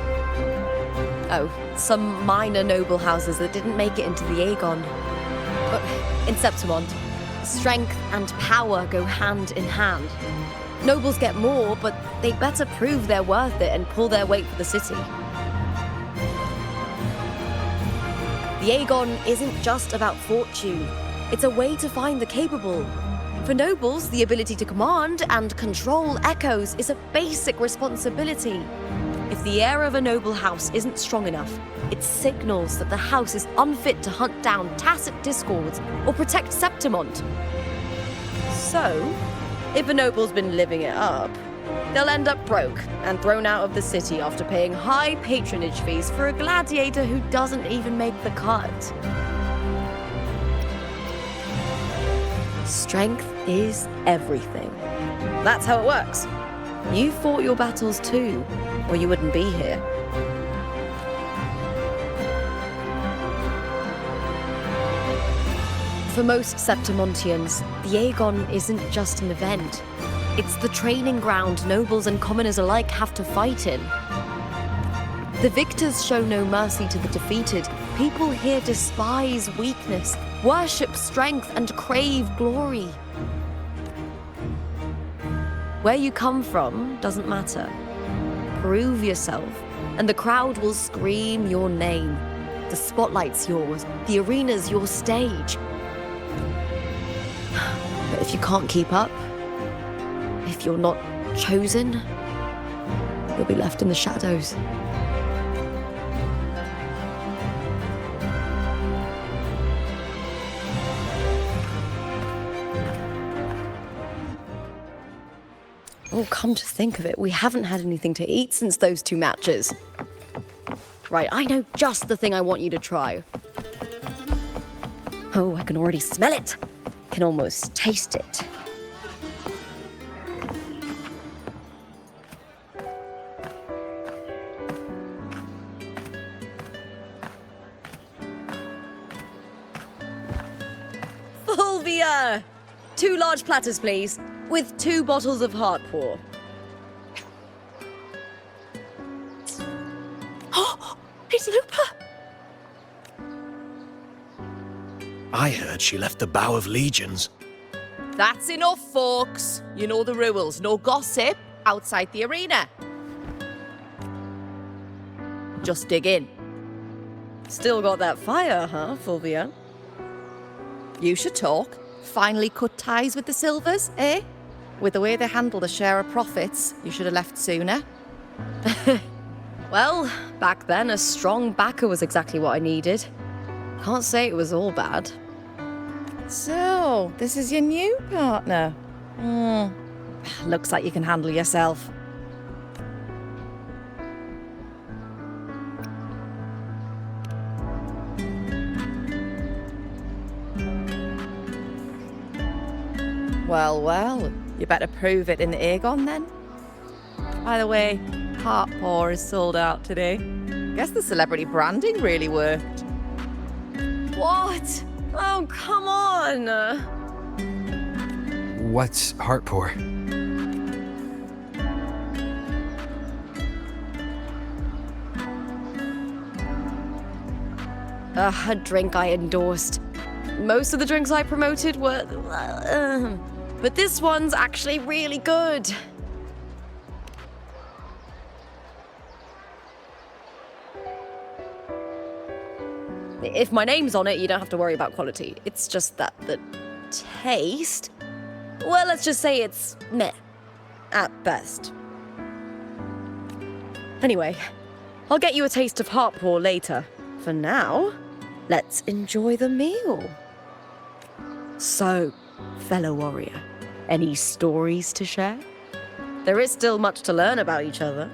Oh, some minor noble houses that didn't make it into the Agon. But in Septimont, strength and power go hand in hand. Nobles get more, but they better prove they're worth it and pull their weight for the city. The Agon isn't just about fortune. It's a way to find the capable. For nobles, the ability to command and control echoes is a basic responsibility. If the heir of a noble house isn't strong enough, it signals that the house is unfit to hunt down tacit discords or protect Septimont. So, if a noble's been living it up, they'll end up broke and thrown out of the city after paying high patronage fees for a gladiator who doesn't even make the cut. Strength is everything. That's how it works. You fought your battles too, or you wouldn't be here. For most Septimontians, the Agon isn't just an event. It's the training ground nobles and commoners alike have to fight in. The victors show no mercy to the defeated. People here despise weakness, worship strength, and crave glory. Where you come from doesn't matter. Prove yourself, and the crowd will scream your name. The spotlight's yours, the arena's your stage. But if you can't keep up, if you're not chosen, you'll be left in the shadows. Oh, come to think of it, we haven't had anything to eat since those 2 matches. Right, I know just the thing I want you to try. Oh, I can already smell it. Can almost taste it. Fulvia! 2 large platters, please. With 2 bottles of Heartpour. Oh, it's Lupa! I heard she left the Bow of Legions. That's enough, folks. You know the rules. No gossip outside the arena. Just dig in. Still got that fire, huh, Fulvia? You should talk. Finally cut ties with the Silvas, eh? With the way they handle the share of profits, you should have left sooner. Well, back then, a strong backer was exactly what I needed. Can't say it was all bad. So, this is your new partner. Looks like you can handle yourself. Well, well, you better prove it in the Agon then. By the way, Heartpour is sold out today. Guess the celebrity branding really worked. What? Oh, come on! What's heart pour? A drink I endorsed. Most of the drinks I promoted were... but this one's actually really good. If my name's on it, you don't have to worry about quality. It's just that the taste... Well, let's just say it's meh. At best. Anyway, I'll get you a taste of heart pour later. For now, let's enjoy the meal. So, fellow warrior, any stories to share? There is still much to learn about each other.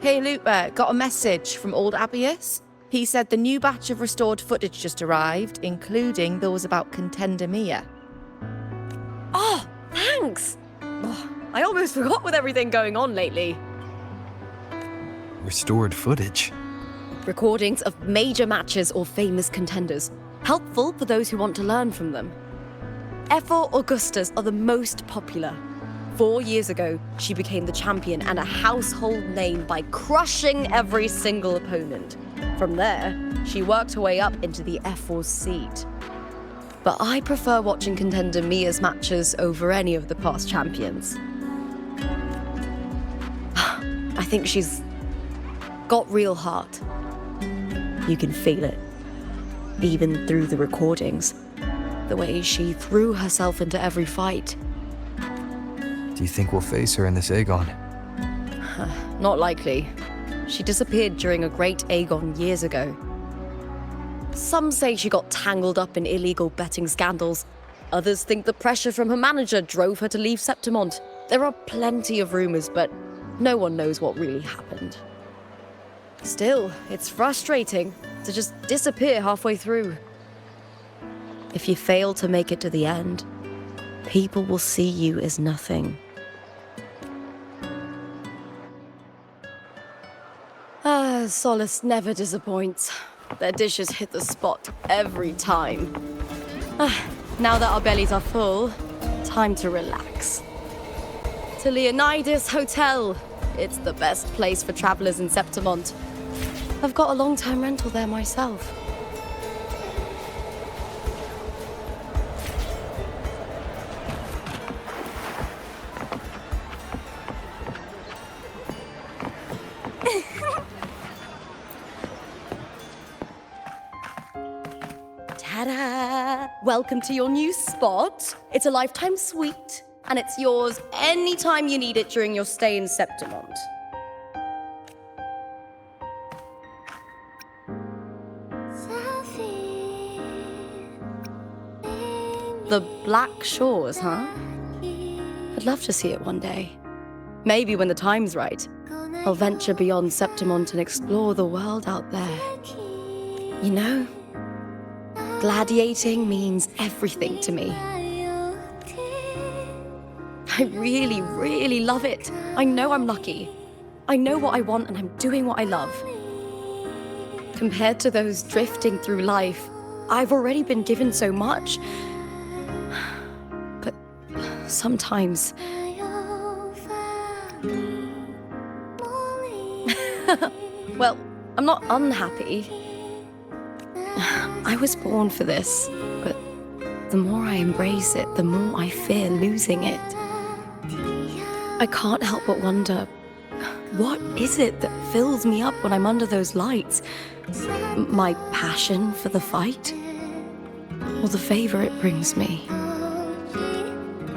Hey Lupa, got a message from old Abius. He said the new batch of restored footage just arrived, including those about Contender Mya. Oh, thanks! Oh, I almost forgot with everything going on lately. Restored footage? Recordings of major matches or famous contenders. Helpful for those who want to learn from them. F4 Augustas are the most popular. 4 years ago, she became the champion and a household name by crushing every single opponent. From there, she worked her way up into the F4 seat. But I prefer watching Contender Mya's matches over any of the past champions. I think she's got real heart. You can feel it, even through the recordings. The way she threw herself into every fight. Do you think we'll face her in this Agon? Not likely. She disappeared during a great Agon years ago. Some say she got tangled up in illegal betting scandals. Others think the pressure from her manager drove her to leave Septimont. There are plenty of rumors, but no one knows what really happened. Still, it's frustrating to just disappear halfway through. If you fail to make it to the end, people will see you as nothing. Solace never disappoints. Their dishes hit the spot every time. Now that our bellies are full, time to relax. To Leonidas Hotel. It's the best place for travelers in Septimont. I've got a long-term rental there myself. Ta-da! Welcome to your new spot. It's a lifetime suite, and it's yours anytime you need it during your stay in Septimont. The Black Shores, huh? I'd love to see it one day. Maybe when the time's right, I'll venture beyond Septimont and explore the world out there. You know, gladiating means everything to me. I really, really love it. I know I'm lucky. I know what I want and I'm doing what I love. Compared to those drifting through life, I've already been given so much. But sometimes... Well, I'm not unhappy. I was born for this, but the more I embrace it, the more I fear losing it. I can't help but wonder, what is it that fills me up when I'm under those lights? My passion for the fight? Or the favor it brings me?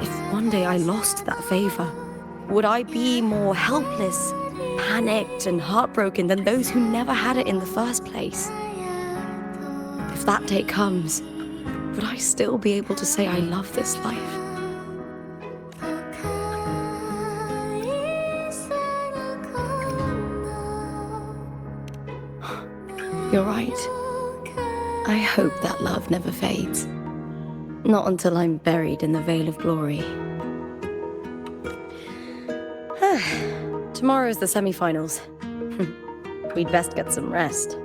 If one day I lost that favor, would I be more helpless, panicked and heartbroken than those who never had it in the first place? If that day comes, would I still be able to say I love this life? You're right. I hope that love never fades. Not until I'm buried in the Veil of Glory. Tomorrow's the semi-finals. We'd best get some rest.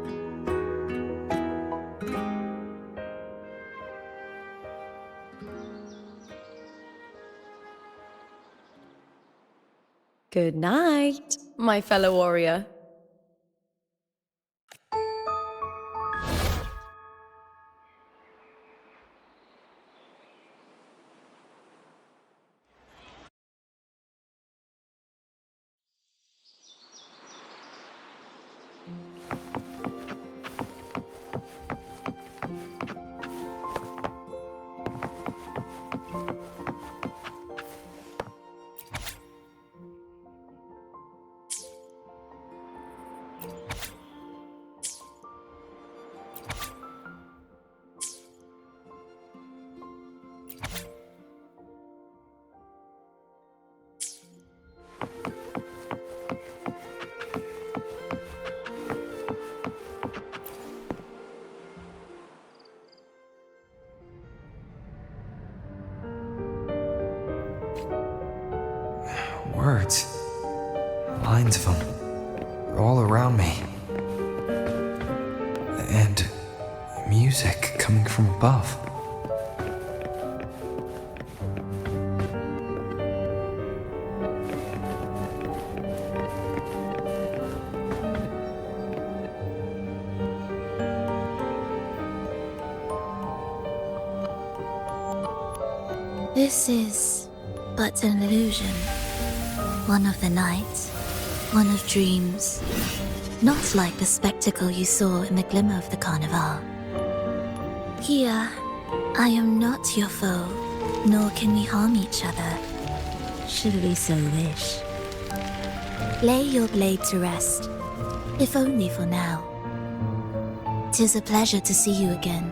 Good night, my fellow warrior. Words. Lines of them. All around me. And music coming from above. This is but an illusion. One of the nights, one of dreams. Not like the spectacle you saw in the glimmer of the carnival. Here, I am not your foe, nor can we harm each other, should we so wish. Lay your blade to rest, if only for now. 'Tis a pleasure to see you again,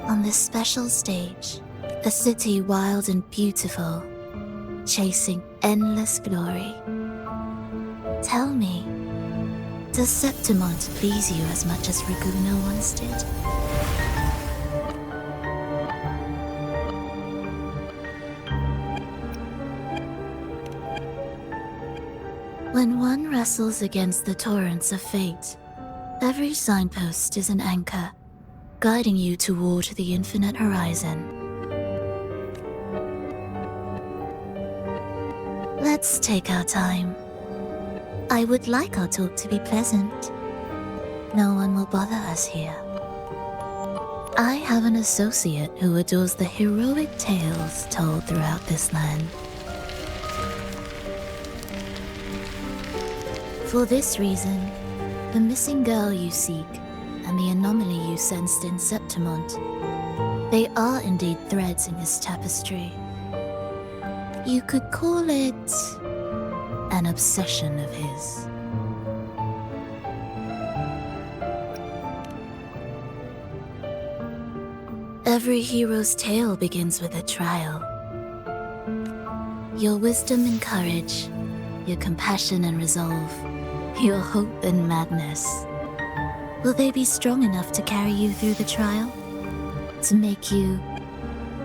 on this special stage, a city wild and beautiful, chasing endless glory. Tell me, does Septimont please you as much as Ragusa once did? When one wrestles against the torrents of fate, every signpost is an anchor, guiding you toward the infinite horizon. Let's take our time. I would like our talk to be pleasant. No one will bother us here. I have an associate who adores the heroic tales told throughout this land. For this reason, the missing girl you seek and the anomaly you sensed in Septimont, they are indeed threads in his tapestry. You could call it an obsession of his. Every hero's tale begins with a trial. Your wisdom and courage, your compassion and resolve, your hope and madness. Will they be strong enough to carry you through the trial? To make you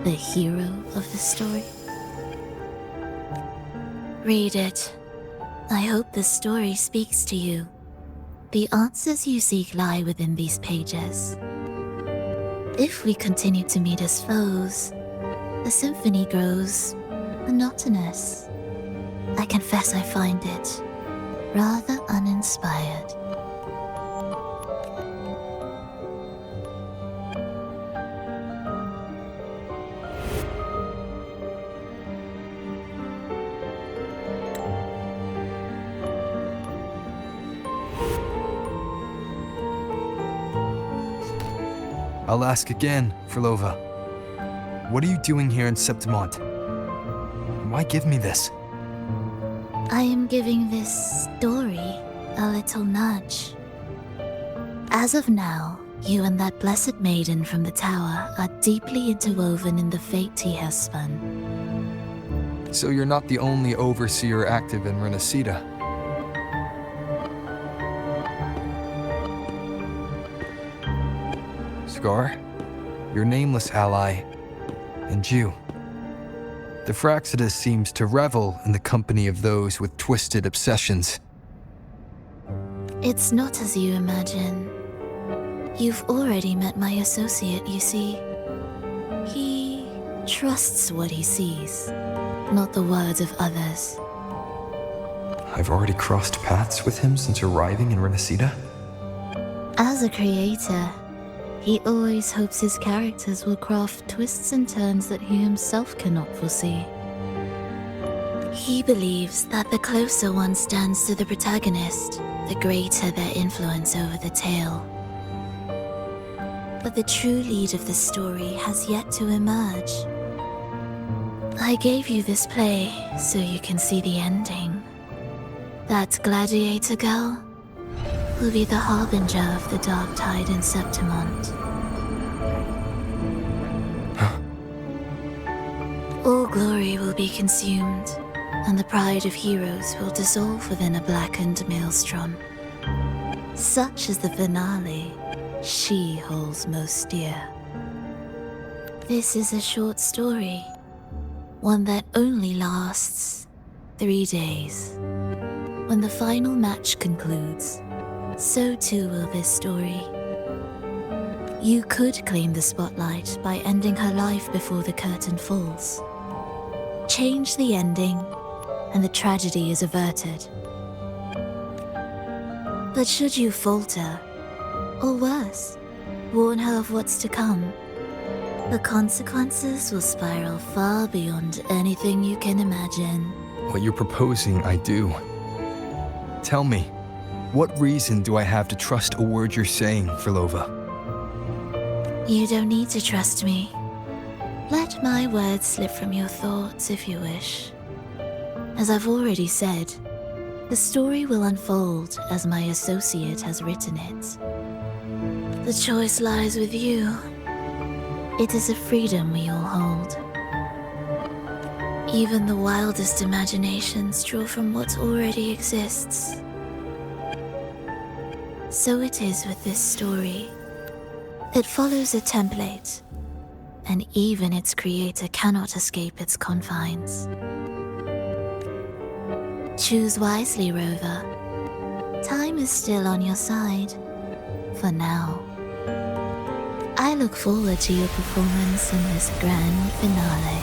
the hero of the story? Read it. I hope the story speaks to you. The answers you seek lie within these pages. If we continue to meet as foes, the symphony grows monotonous. I confess I find it rather uninspired. I'll ask again, Phrolova. What are you doing here in Septimont? Why give me this? I am giving this story a little nudge. As of now, you and that blessed maiden from the tower are deeply interwoven in the fate he has spun. So you're not the only overseer active in Rinascita. Scar, your nameless ally, And you. The Phraxidus seems to revel in the company of those with twisted obsessions. It's not as you imagine. You've already met my associate, you see. He trusts what he sees, not the words of others. I've already crossed paths with him since arriving in Rinascita. As a creator, he always hopes his characters will craft twists and turns that he himself cannot foresee. He believes that the closer one stands to the protagonist, the greater their influence over the tale. But the true lead of the story has yet to emerge. I gave you this play so you can see the ending. That gladiator girl will be the harbinger of the dark tide in Septimont. All glory will be consumed, and the pride of heroes will dissolve within a blackened maelstrom. Such is the finale she holds most dear. This is a short story, one that only lasts 3 days. When the final match concludes, so too will this story. You could claim the spotlight by ending her life before the curtain falls. Change the ending, and the tragedy is averted. But should you falter, or worse, warn her of what's to come, the consequences will spiral far beyond anything you can imagine. What you're proposing, I do. Tell me, what reason do I have to trust a word you're saying, Phrolova? You don't need to trust me. Let my words slip from your thoughts if you wish. As I've already said, the story will unfold as my associate has written it. The choice lies with you. It is a freedom we all hold. Even the wildest imaginations draw from what already exists. So it is with this story. It follows a template, and even its creator cannot escape its confines. Choose wisely, Rover. Time is still on your side, for now. I look forward to your performance in this grand finale.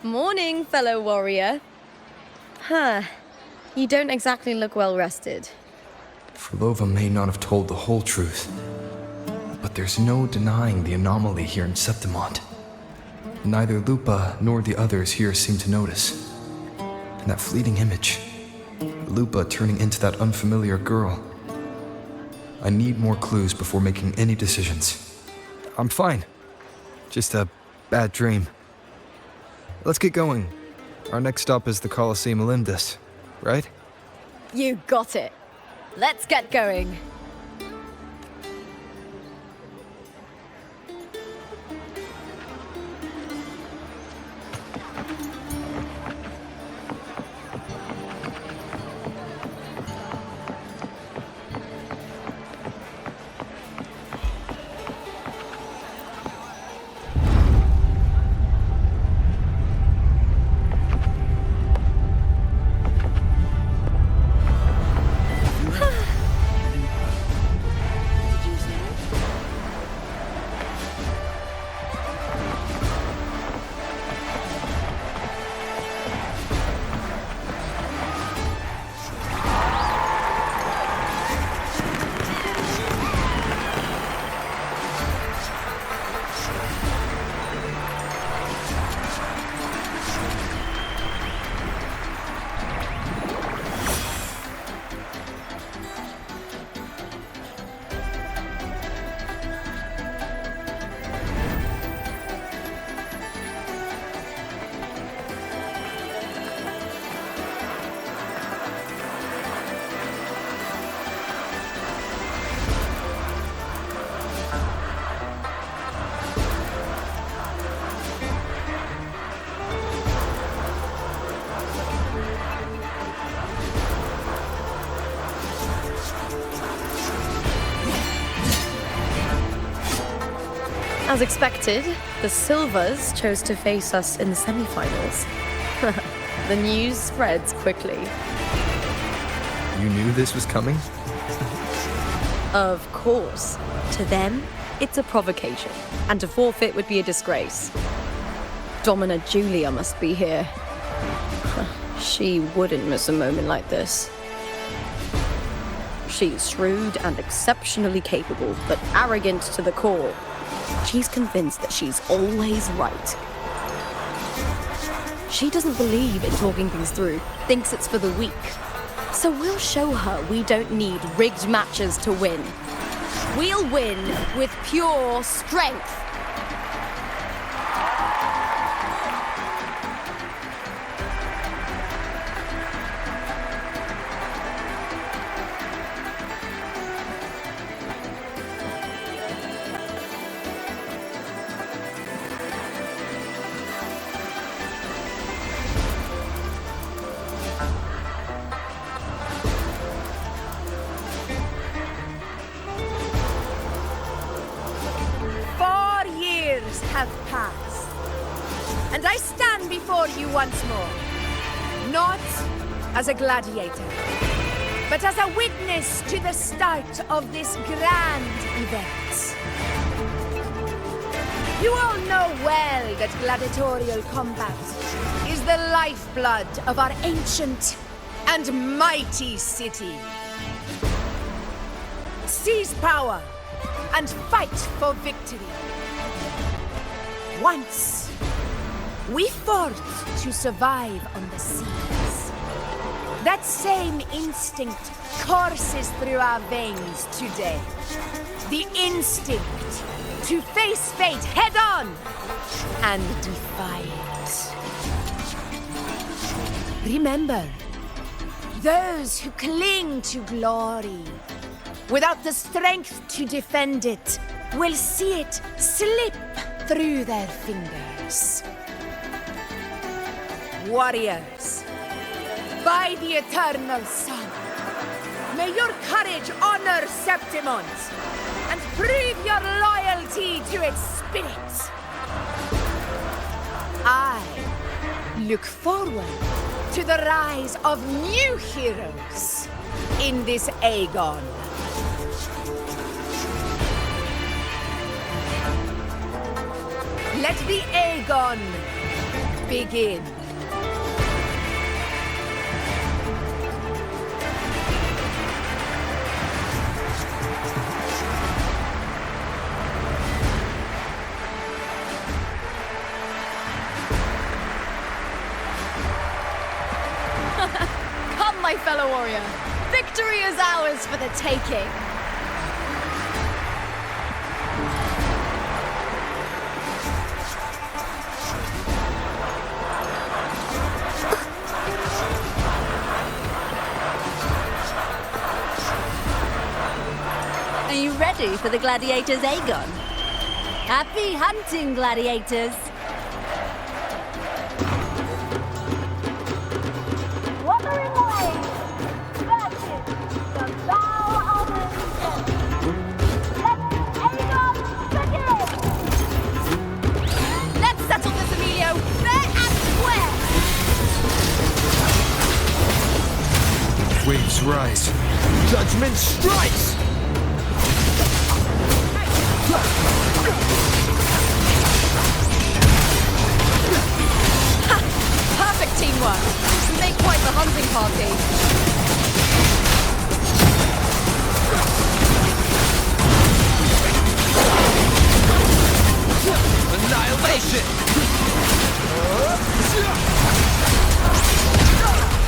Morning, fellow warrior. You don't exactly look well rested. Phrolova may not have told the whole truth, but there's no denying the anomaly here in Septimont. Neither Lupa nor the others here seem to notice. And that fleeting image, Lupa turning into that unfamiliar girl. I need more clues before making any decisions. I'm fine. Just a bad dream. Let's get going. Our next stop is the Colosseum Leonidas, right? You got it. Let's get going. As expected, the Silvas chose to face us in the semi-finals. The news spreads quickly. You knew this was coming? Of course. To them, it's a provocation, and to forfeit would be a disgrace. Domina Julia must be here. She wouldn't miss a moment like this. She's shrewd and exceptionally capable, but arrogant to the core. She's convinced that she's always right. She doesn't believe in talking things through, thinks it's for the weak. So we'll show her we don't need rigged matches to win. We'll win with pure strength. have passed, and I stand before you once more, not as a gladiator, but as a witness to the start of this grand event. You all know well that gladiatorial combat is the lifeblood of our ancient and mighty city. Seize power and fight for victory. Once, we fought to survive on the seas. That same instinct courses through our veins today. The instinct to face fate head-on and defy it. Remember, those who cling to glory without the strength to defend it will see it slip through their fingers. Warriors, by the eternal sun, may your courage honor Septimont and prove your loyalty to its spirit. I look forward to the rise of new heroes in this Agon. Let the Agon begin. Come, my fellow warrior. Victory is ours for the taking. Are you ready for the gladiators, Agon? Happy hunting, gladiators! Wuthering waves versus the vow of resistance. Let Agon begin! Let's settle this, Emilio, fair and square! Waves rise. Judgment strikes! Perfect teamwork. Make quite the hunting party. Annihilation!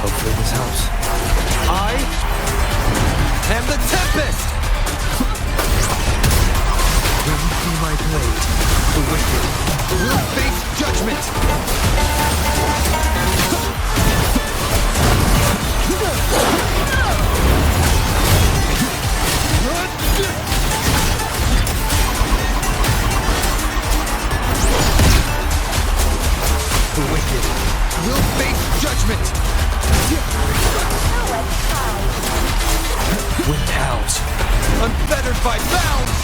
Hopefully this helps. I am the Tempest! Run through my blade, the wicked will face judgment! The wicked will face judgment! Wind howls, unfettered by bounds!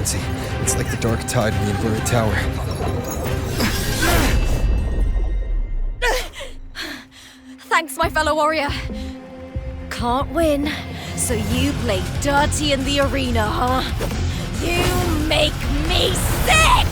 frequency. It's like the dark tide in the inverted tower. Thanks, my fellow warrior. Can't win, so you play dirty in the arena, huh? You make me sick!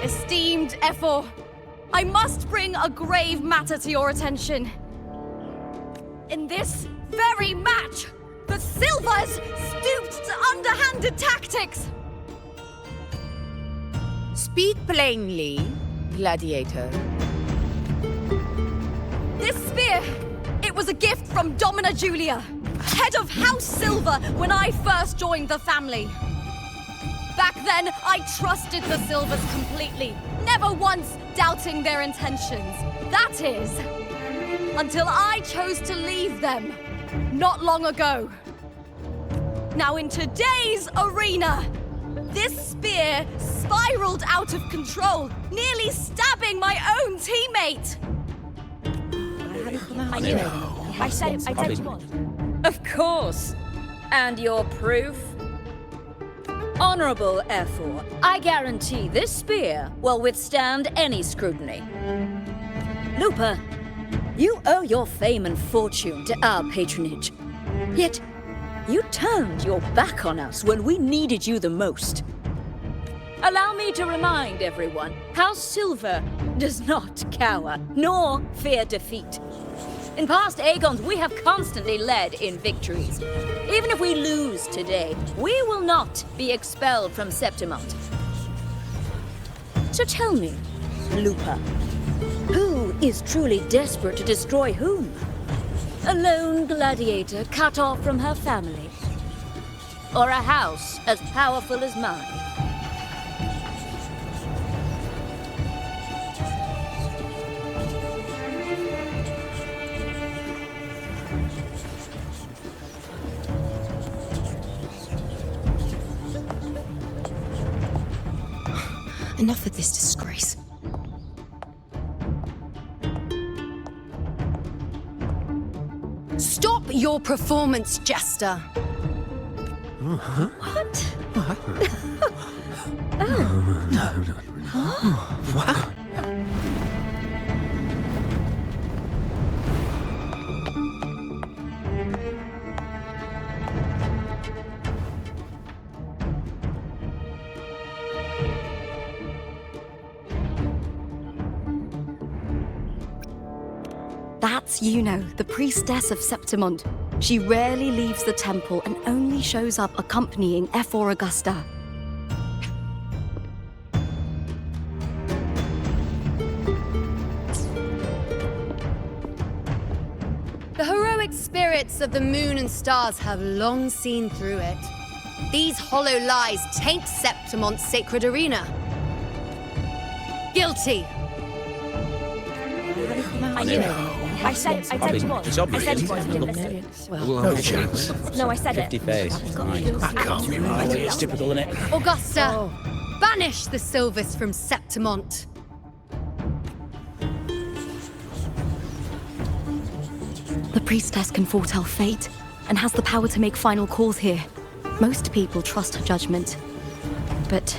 Esteemed Ephor, I must bring a grave matter to your attention. In this very match, the Silvas stooped to underhanded tactics. Speak plainly, gladiator. This spear, it was a gift from Domina Julia, head of House Silva when I first joined the family. Back then, I trusted the Silvas completely, never once doubting their intentions. That is, until I chose to leave them, not long ago. Now in today's arena, this spear spiraled out of control, nearly stabbing my own teammate. I knew it. I said you would. Of course. And your proof? Honorable Ephor, I guarantee this spear will withstand any scrutiny. Lupa, you owe your fame and fortune to our patronage. Yet, you turned your back on us when we needed you the most. Allow me to remind everyone, House Silva does not cower, nor fear defeat. In past Agons, we have constantly led in victories. Even if we lose today, we will not be expelled from Septimont. So tell me, Lupa, who is truly desperate to destroy whom? A lone gladiator cut off from her family? Or a house as powerful as mine? Enough of this disgrace. Stop your performance, Jester. What? What? That's Yuno, the priestess of Septimont. She rarely leaves the temple and only shows up accompanying Ephor Augusta. The heroic spirits of the moon and stars have long seen through it. These hollow lies taint Septimont's sacred arena. Guilty. I knew it. I said you would. It's I obvious. said you would. You didn't listen. No chance. No, I said it. 50 face. I can't be right. It's typical, isn't it? Augusta, banish the Silvas from Septimont. The priestess can foretell fate and has the power to make final calls here. Most people trust her judgment, but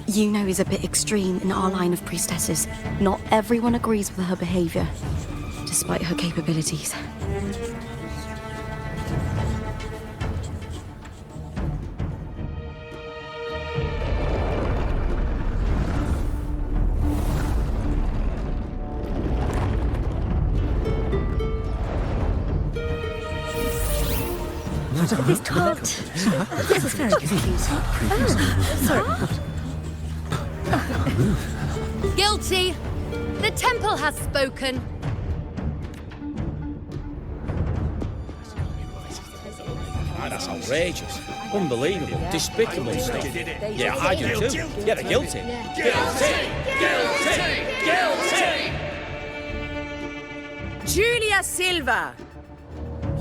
Yuno is a bit extreme in our line of priestesses. Not everyone agrees with her behavior, despite her capabilities. This talked. This is very confusing. Sorry. Guilty. The temple has spoken. That's outrageous. Unbelievable, despicable stuff. Yeah, I do too. Yeah, they're guilty. Guilty! Julia Silva,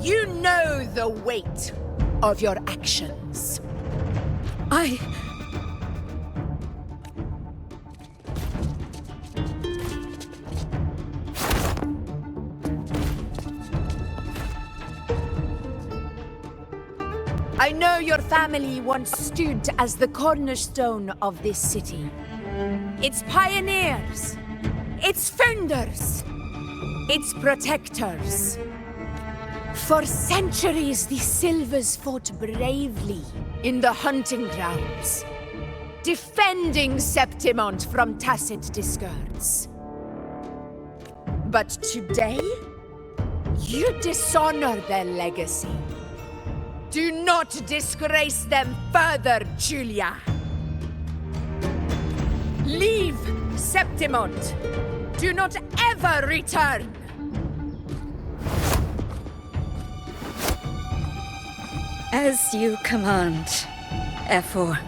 you know the weight of your actions. I know your family once stood as the cornerstone of this city. Its pioneers, its founders, its protectors. For centuries, the Silvas fought bravely in the hunting grounds, defending Septimont from tacit discards. But today, you dishonor their legacy. Do not disgrace them further, Julia. Leave Septimont. Do not ever return. As you command, F4.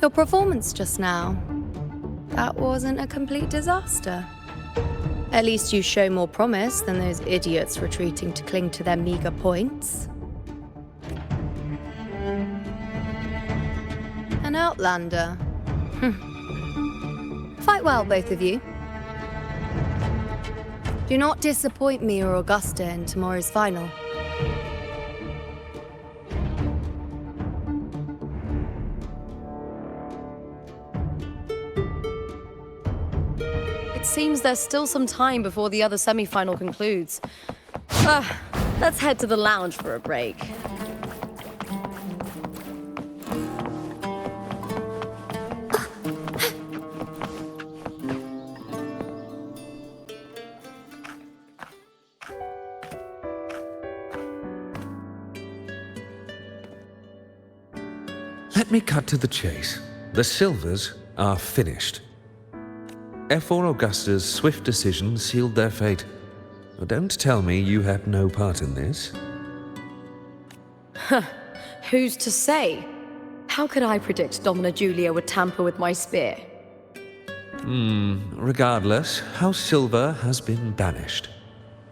Your performance just now, that wasn't a complete disaster. At least you show more promise than those idiots retreating to cling to their meager points. An outlander. Fight well, both of you. Do not disappoint me or Augusta in tomorrow's final. Seems there's still some time before the other semi-final concludes. Let's head to the lounge for a break. Let me cut to the chase. The Silvas are finished. F4 Augusta's swift decision sealed their fate. Don't tell me you had no part in this. Who's to say? How could I predict Domina Julia would tamper with my spear? Regardless, House Silva has been banished.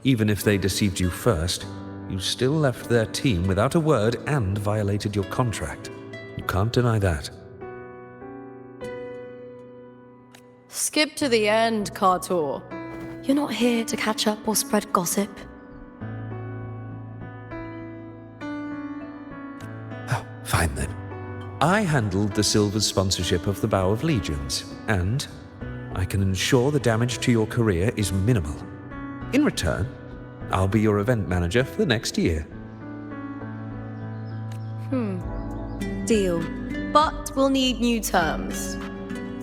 Even if they deceived you first, you still left their team without a word and violated your contract. You can't deny that. Skip to the end, Cartor. You're not here to catch up or spread gossip. Fine then. I handled the Silva's sponsorship of the Bow of Legions, and I can ensure the damage to your career is minimal. In return, I'll be your event manager for the next year. Deal. But we'll need new terms.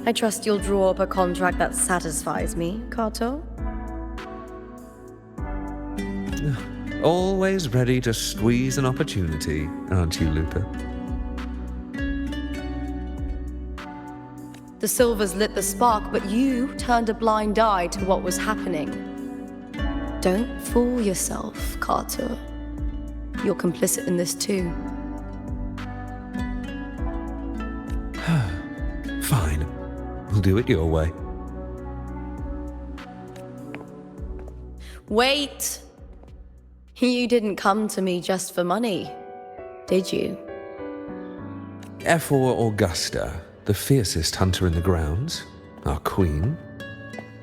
I trust you'll draw up a contract that satisfies me, Carto. Always ready to squeeze an opportunity, aren't you, Lupa? The Silvas lit the spark, but you turned a blind eye to what was happening. Don't fool yourself, Carto. You're complicit in this too. Fine. We'll do it your way. Wait! You didn't come to me just for money, did you? F4 Augusta, the fiercest hunter in the grounds, our queen.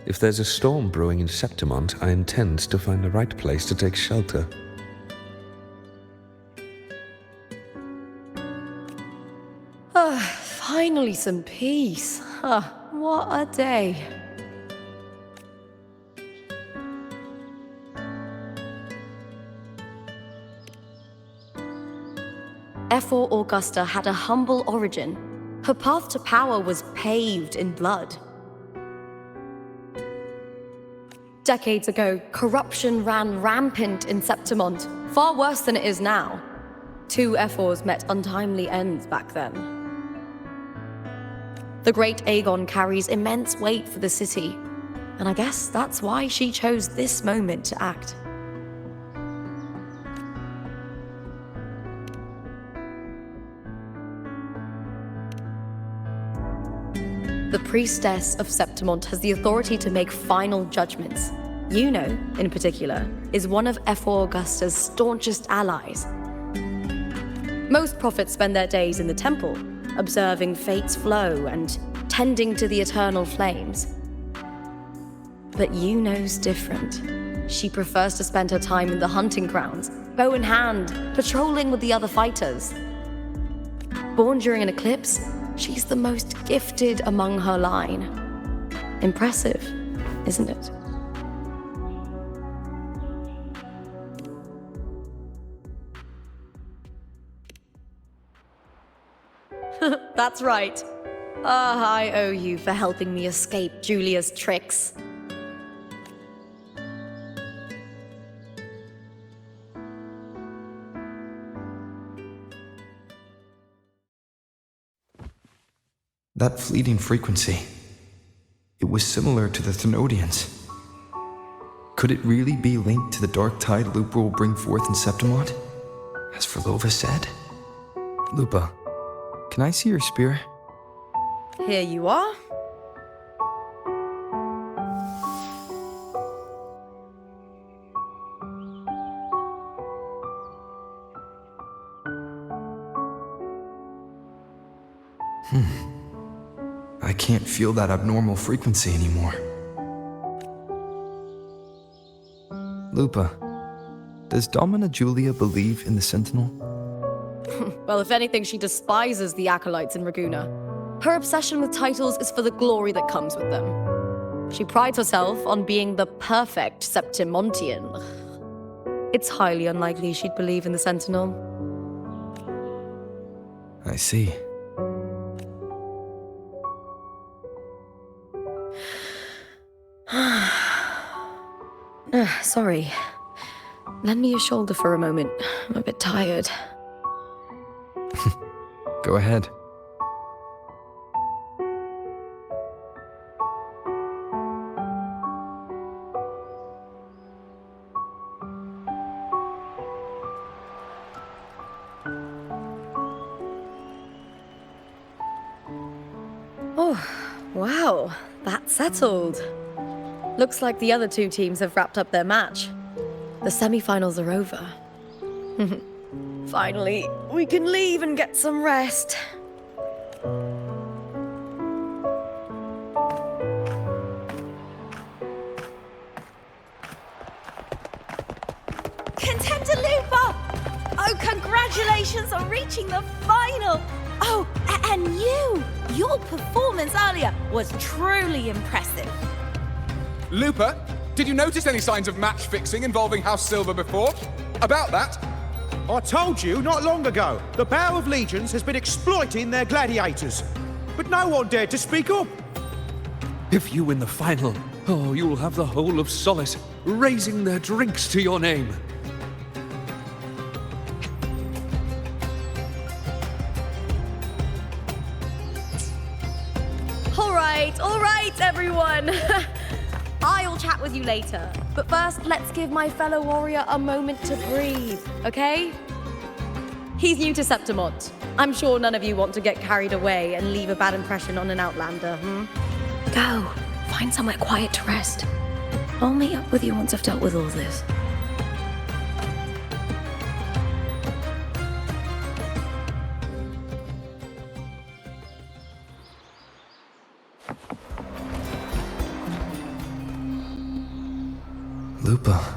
If there's a storm brewing in Septimont, I intend to find the right place to take shelter. Finally some peace. What a day. F4 Augusta had a humble origin. Her path to power was paved in blood. Decades ago, corruption ran rampant in Septimont, far worse than it is now. 2 Ephors met untimely ends back then. The great Agon carries immense weight for the city, and I guess that's why she chose this moment to act. The priestess of Septimont has the authority to make final judgments. Juno, in particular, is one of Ephor Augusta's staunchest allies. Most prophets spend their days in the temple, observing fate's flow and tending to the eternal flames. But Juno's different. She prefers to spend her time in the hunting grounds, bow in hand, patrolling with the other fighters. Born during an eclipse, she's the most gifted among her line. Impressive, isn't it? That's right. I owe you for helping me escape Julia's tricks. That fleeting frequency, it was similar to the Thenodians. Could it really be linked to the dark tide Lupa will bring forth in Septimont, as Phrolova said? Lupa, can I see your spear? Here you are. I can't feel that abnormal frequency anymore. Lupa, does Domina Julia believe in the Sentinel? Well, if anything, she despises the acolytes in Ragusa. Her obsession with titles is for the glory that comes with them. She prides herself on being the perfect Septimontian. It's highly unlikely she'd believe in the Sentinel. I see. Sorry. Lend me your shoulder for a moment. I'm a bit tired. Go ahead. Oh, wow. That's settled. Looks like the other 2 teams have wrapped up their match. The semi-finals are over. Finally, we can leave and get some rest. Contender Lupa! Oh, congratulations on reaching the final! Oh, and your performance earlier was truly impressive. Lupa, did you notice any signs of match fixing involving House Silva before? About that? I told you not long ago, the Bow of Legions has been exploiting their gladiators. But no one dared to speak up. If you win the final, you'll have the whole of Solace raising their drinks to your name. All right, everyone. I'll chat with you later. But first, let's give my fellow warrior a moment to breathe, okay? He's new to Septimont. I'm sure none of you want to get carried away and leave a bad impression on an outlander, Go. Find somewhere quiet to rest. I'll meet up with you once I've dealt with all this. Lupa.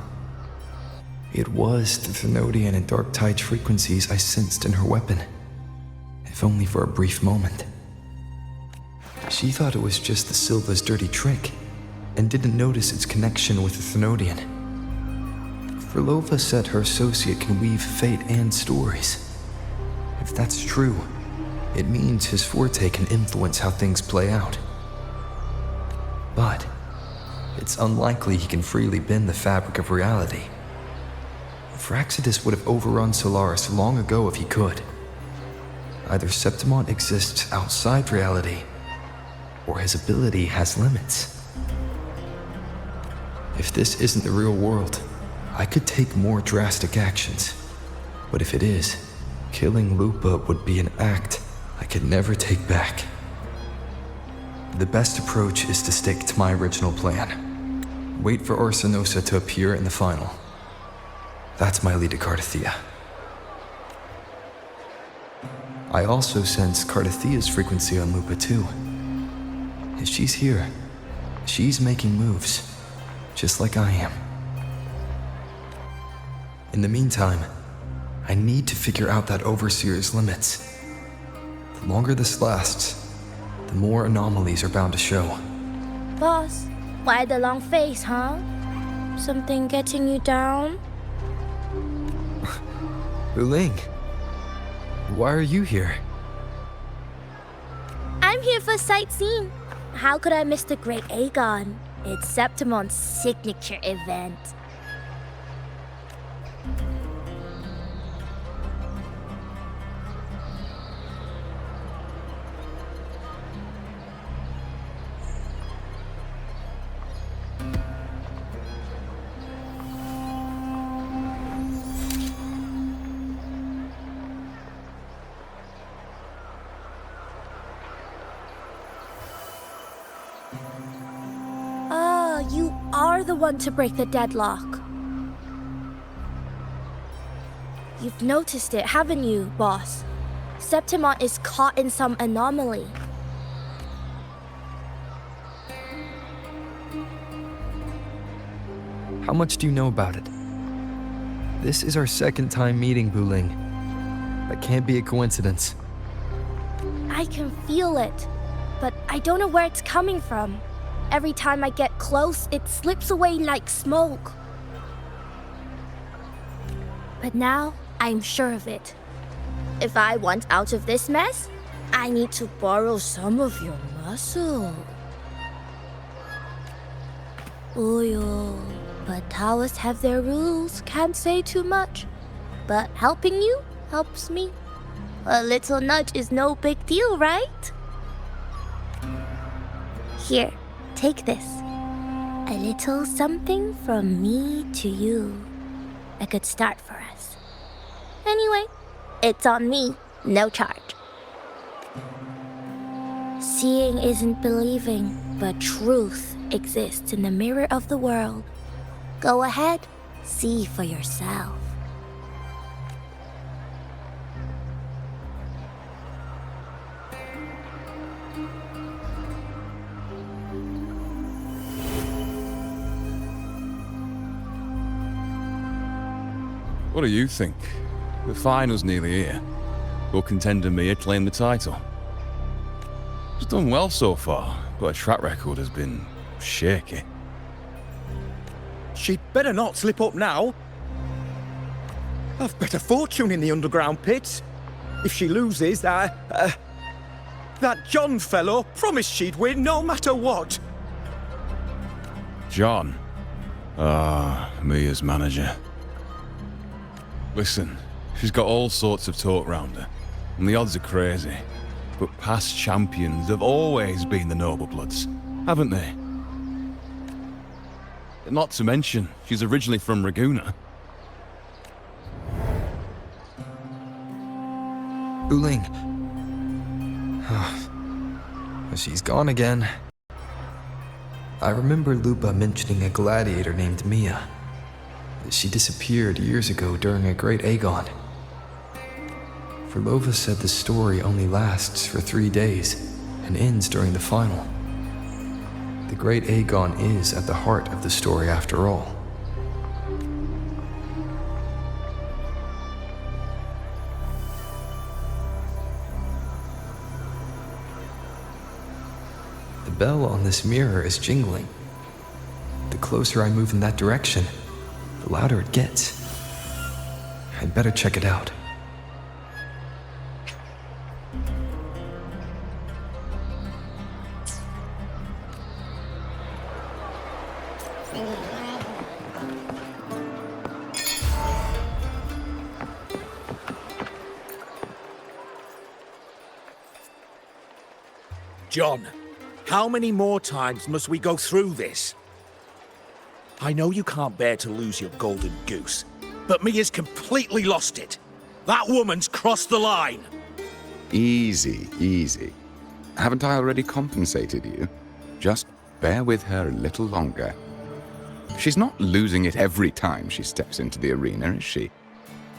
It was the Thenodian and Dark Tide frequencies I sensed in her weapon, if only for a brief moment. She thought it was just the Silva's dirty trick, and didn't notice its connection with the Thenodian. Phrolova said her associate can weave fate and stories. If that's true, it means his forte can influence how things play out. But it's unlikely he can freely bend the fabric of reality. Phrixidus would have overrun Solaris long ago if he could. Either Septimont exists outside reality, or his ability has limits. If this isn't the real world, I could take more drastic actions. But if it is, killing Lupa would be an act I could never take back. The best approach is to stick to my original plan. Wait for Arsinosa to appear in the final. That's my lead to Cartethyia. I also sense Cartethia's frequency on Lupa too. If she's here, she's making moves, just like I am. In the meantime, I need to figure out that Overseer's limits. The longer this lasts, the more anomalies are bound to show. Boss, why the long face, huh? Something getting you down? Buling, why are you here? I'm here for sightseeing. How could I miss the Great Agon? It's Septimont's signature event. You are the one to break the deadlock. You've noticed it, haven't you, boss? Septimont is caught in some anomaly. How much do you know about it? This is our second time meeting, Buling. That can't be a coincidence. I can feel it, but I don't know where it's coming from. Every time I get close, it slips away like smoke. But now, I'm sure of it. If I want out of this mess, I need to borrow some of your muscle. Oyo, but Taoists have their rules, can't say too much. But helping you helps me. A little nudge is no big deal, right? Here. Take this. A little something from me to you. A good start for us. Anyway, it's on me, no charge. Seeing isn't believing, but truth exists in the mirror of the world. Go ahead, see for yourself. What do you think? The final's nearly here. Will Contender Mya claim the title? She's done well so far, but her track record has been shaky. She'd better not slip up now. I've bet a fortune in the underground pits. If she loses, that John fellow promised she'd win no matter what. John? Mya's manager. Listen, she's got all sorts of talk round her, and the odds are crazy. But past champions have always been the noble bloods, haven't they? Not to mention, she's originally from Ragusa. Buling. She's gone again. I remember Lupa mentioning a gladiator named Mya. She disappeared years ago during a great Agon. Phrolova said the story only lasts for 3 days and ends during the final. The great Agon is at the heart of the story after all. The bell on this mirror is jingling. The closer I move in that direction, the louder it gets. I'd better check it out. John, how many more times must we go through this? I know you can't bear to lose your golden goose, but Mia's completely lost it. That woman's crossed the line. Easy, easy. Haven't I already compensated you? Just bear with her a little longer. She's not losing it every time she steps into the arena, is she?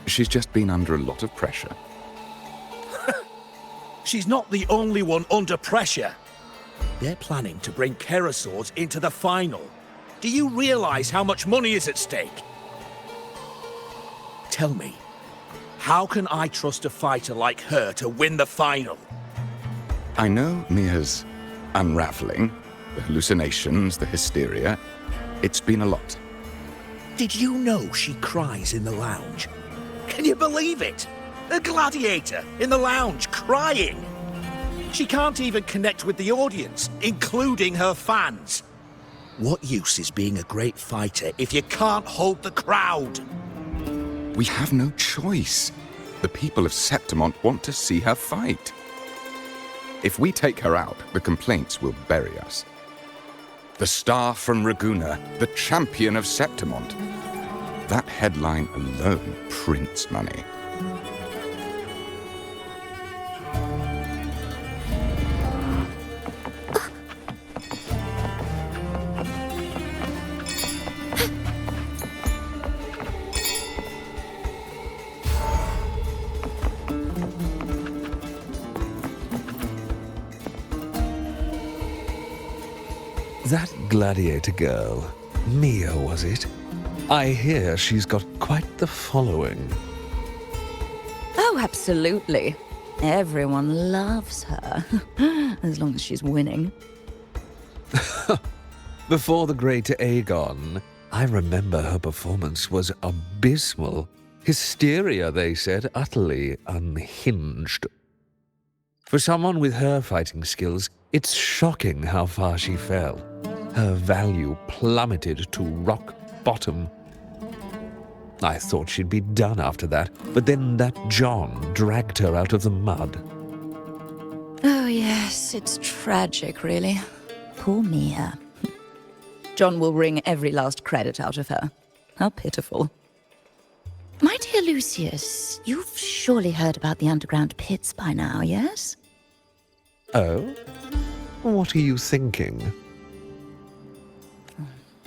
She's just been under a lot of pressure. She's not the only one under pressure. They're planning to bring Kerosaurs into the final. Do you realize how much money is at stake? Tell me, how can I trust a fighter like her to win the final? I know Mia's unraveling, the hallucinations, the hysteria. It's been a lot. Did you know she cries in the lounge? Can you believe it? A gladiator in the lounge crying. She can't even connect with the audience, including her fans. What use is being a great fighter if you can't hold the crowd? We have no choice. The people of Septimont want to see her fight. If we take her out, the complaints will bury us. The star from Ragunna, the champion of Septimont. That headline alone prints money. That gladiator girl, Mya, was it? I hear she's got quite the following. Oh, absolutely. Everyone loves her, as long as she's winning. Before the great Agon, I remember her performance was abysmal. Hysteria, they said, utterly unhinged. For someone with her fighting skills, it's shocking how far she fell. Her value plummeted to rock bottom. I thought she'd be done after that, but then that John dragged her out of the mud. Oh, yes, it's tragic, really. Poor Mya. John will wring every last credit out of her. How pitiful. My dear Lucius, you've surely heard about the underground pits by now, yes? Oh? What are you thinking?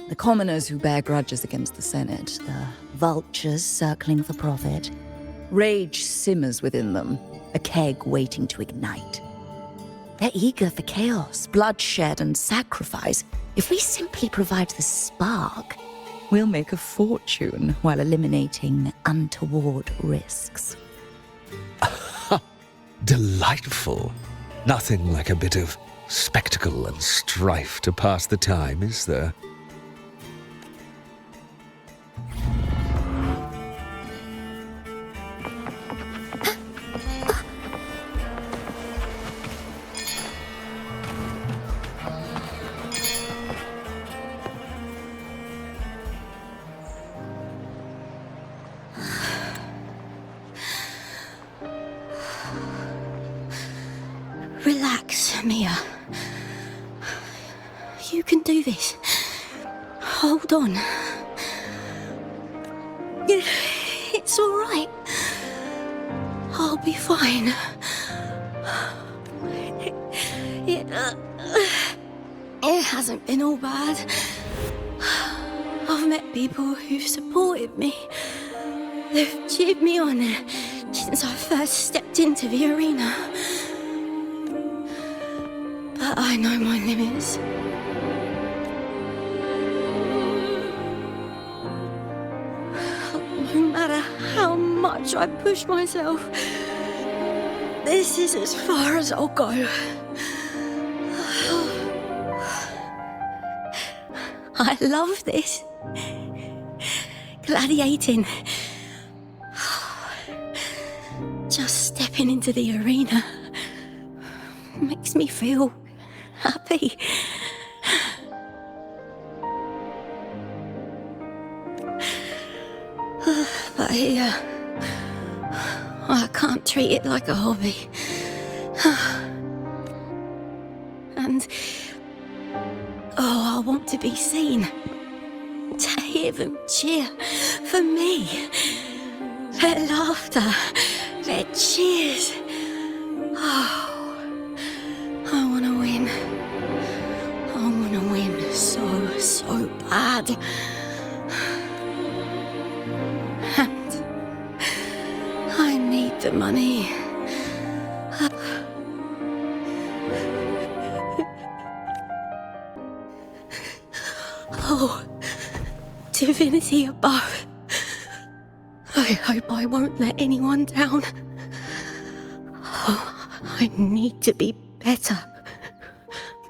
The commoners who bear grudges against the Senate, the vultures circling for profit. Rage simmers within them, a keg waiting to ignite. They're eager for chaos, bloodshed, and sacrifice. If we simply provide the spark, we'll make a fortune while eliminating untoward risks. Delightful. Nothing like a bit of spectacle and strife to pass the time, is there? Relax, Mya. You can do this. Hold on. It's all right. I'll be fine. It hasn't been all bad. I've met people who've supported me. They've cheered me on since I first stepped into the arena. But I know my limits. No matter how much I push myself, this is as far as I'll go. I love this. Gladiating. Just stepping into the arena makes me feel happy. But here, I can't treat it like a hobby. and... Oh, I want to be seen. To hear them cheer for me. Their laughter, their cheers. Oh, I want to win. I want to win so bad. And I need the money. Oh, divinity above. I hope I won't let anyone down. Oh, I need to be better.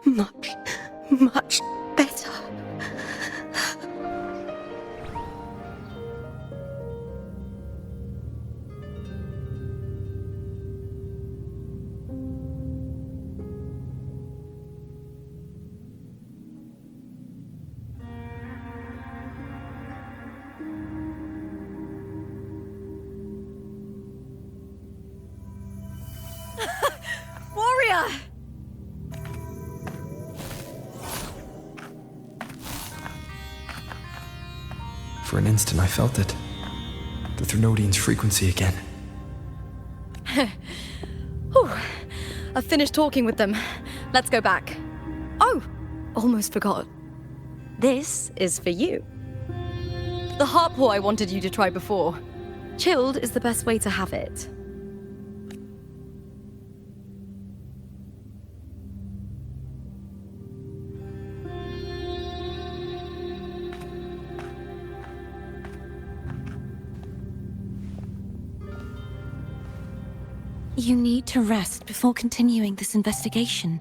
Much better. Warrior! For an instant, I felt it. The Thrunodian's frequency again. Whew. I've finished talking with them. Let's go back. Oh, almost forgot. This is for you. The harp whore I wanted you to try before. Chilled is the best way to have it. You need to rest before continuing this investigation.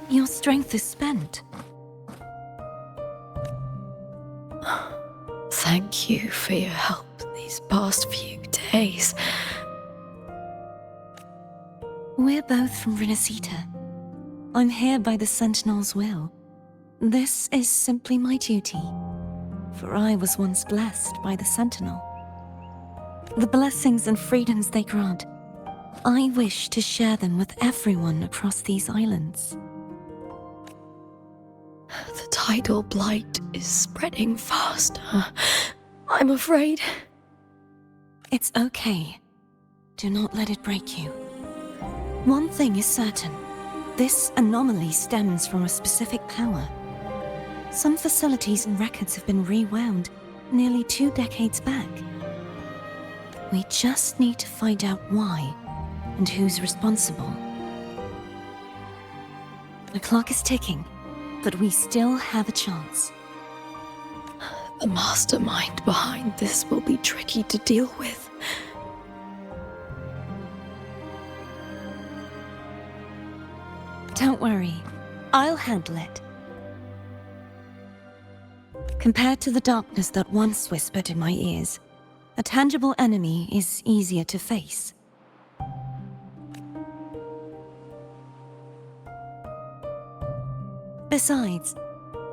Your strength is spent. Thank you for your help these past few days. We're both from Rinascita. I'm here by the Sentinel's will. This is simply my duty, for I was once blessed by the Sentinel. The blessings and freedoms they grant, I wish to share them with everyone across these islands. The tidal blight is spreading faster. I'm afraid. It's okay. Do not let it break you. One thing is certain. This anomaly stems from a specific power. Some facilities and records have been rewound nearly 2 decades back. We just need to find out why and who's responsible. The clock is ticking, but we still have a chance. The mastermind behind this will be tricky to deal with. Don't worry, I'll handle it. Compared to the darkness that once whispered in my ears, a tangible enemy is easier to face. Besides,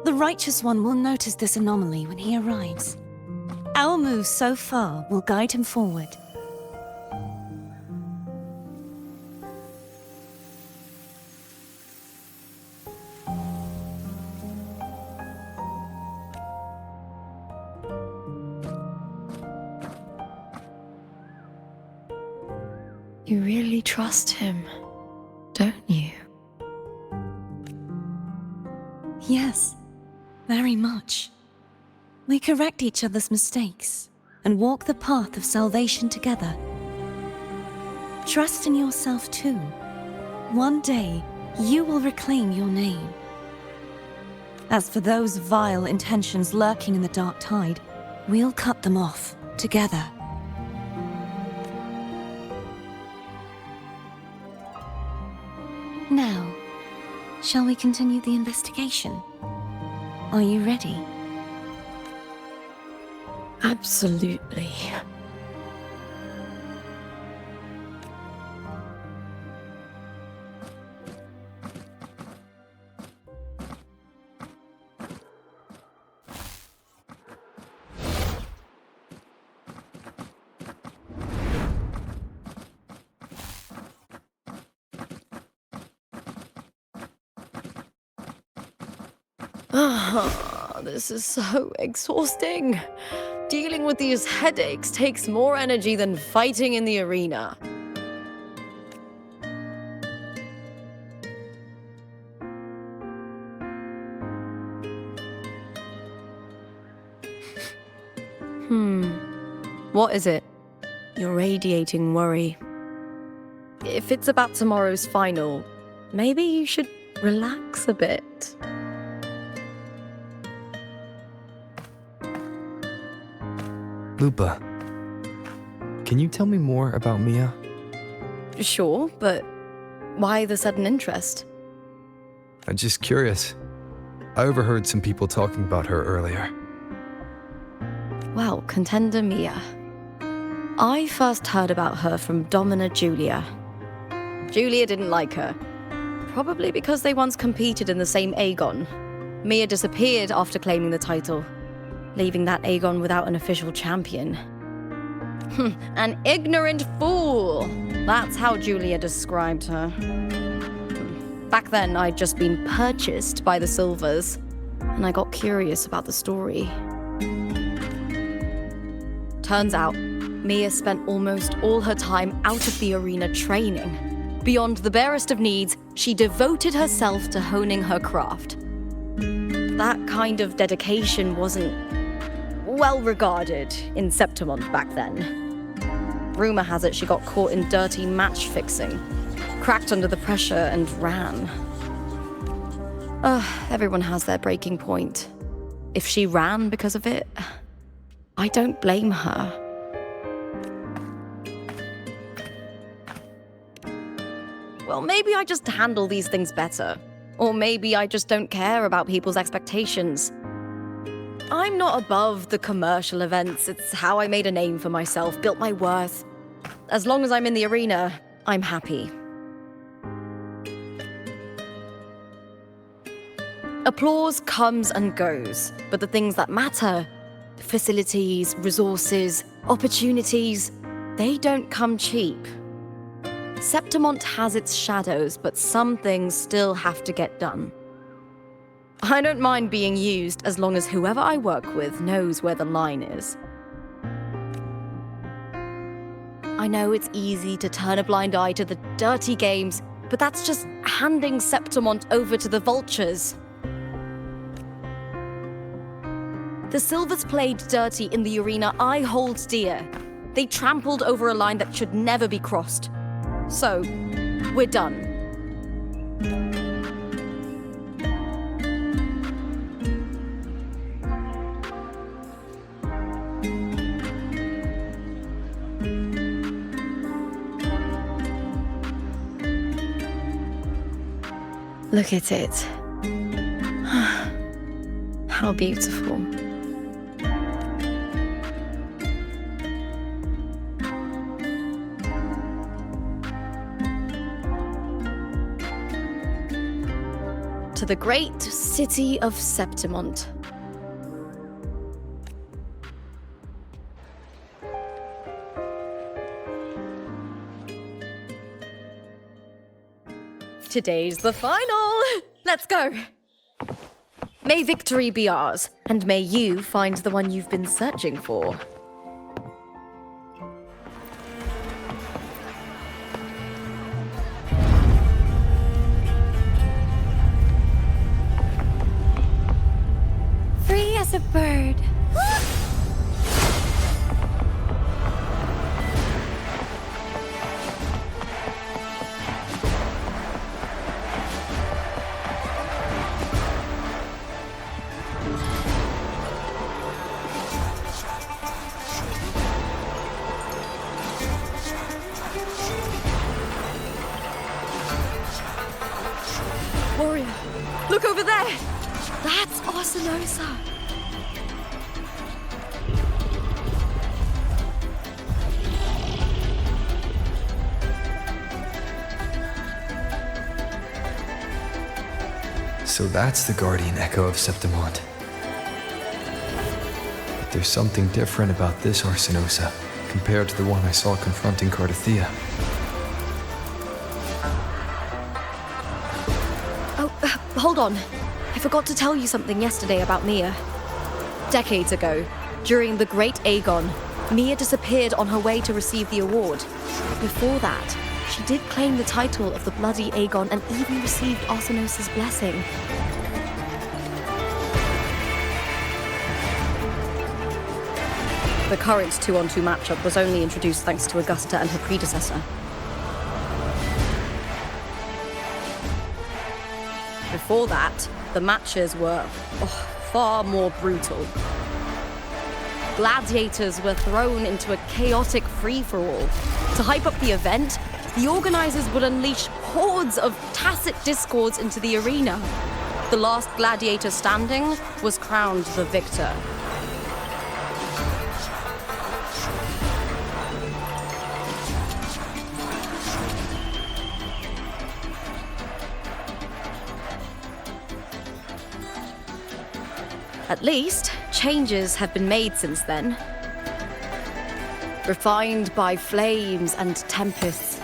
the Righteous One will notice this anomaly when he arrives. Our moves so far will guide him forward. You really trust him, don't you? Yes, very much. We correct each other's mistakes and walk the path of salvation together. Trust in yourself too. One day, you will reclaim your name. As for those vile intentions lurking in the dark tide, we'll cut them off together. Now, shall we continue the investigation? Are you ready? Absolutely. This is so exhausting. Dealing with these headaches takes more energy than fighting in the arena. What is it? You're radiating worry. If it's about tomorrow's final, maybe you should relax a bit. Lupa, can you tell me more about Mya? Sure, but why the sudden interest? I'm just curious. I overheard some people talking about her earlier. Well, Contender Mya. I first heard about her from Domina Julia. Julia didn't like her. Probably because they once competed in the same Agon. Mya disappeared after claiming the title, leaving that Agon without an official champion. An ignorant fool! That's how Julia described her. Back then, I'd just been purchased by the Silvas, and I got curious about the story. Turns out, Mya spent almost all her time out of the arena training. Beyond the barest of needs, she devoted herself to honing her craft. That kind of dedication wasn't well regarded in Septimont back then. Rumor has it she got caught in dirty match fixing, cracked under the pressure and ran. Everyone has their breaking point. If she ran because of it, I don't blame her. Well, maybe I just handle these things better. Or maybe I just don't care about people's expectations. I'm not above the commercial events. It's how I made a name for myself, built my worth. As long as I'm in the arena, I'm happy. Applause comes and goes, but the things that matter, facilities, resources, opportunities, they don't come cheap. Septimont has its shadows, but some things still have to get done. I don't mind being used as long as whoever I work with knows where the line is. I know it's easy to turn a blind eye to the dirty games, but that's just handing Septimont over to the vultures. The Silvas played dirty in the arena I hold dear. They trampled over a line that should never be crossed. So, we're done. Look at it. How beautiful. To the great city of Septimont. Today's the final! Let's go! May victory be ours, and may you find the one you've been searching for. Free as a bird. Warrior, look over there! That's Arsinosa! So that's the guardian echo of Septimont. But there's something different about this Arsinosa compared to the one I saw confronting Cartethyia. Oh, hold on. I forgot to tell you something yesterday about Mya. Decades ago, during the Great Agon, Mya disappeared on her way to receive the award. Before that, she did claim the title of the Bloody Agon and even received Arsinosa's blessing. The current 2-on-2 matchup was only introduced thanks to Augusta and her predecessor. Before that, the matches were far more brutal. Gladiators were thrown into a chaotic free-for-all. To hype up the event, the organizers would unleash hordes of tacit discords into the arena. The last gladiator standing was crowned the victor. At least, changes have been made since then. Refined by flames and tempests,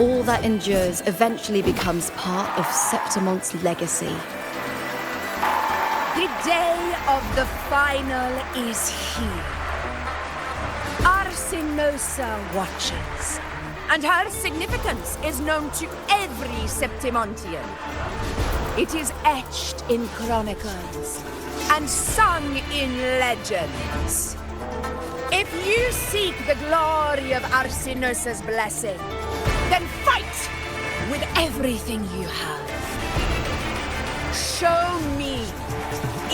all that endures eventually becomes part of Septimont's legacy. The day of the final is here. Arsinosa watches, and her significance is known to every Septimontian. It is etched in chronicles and sung in legends. If you seek the glory of Arsinosa's blessing, then fight with everything you have. Show me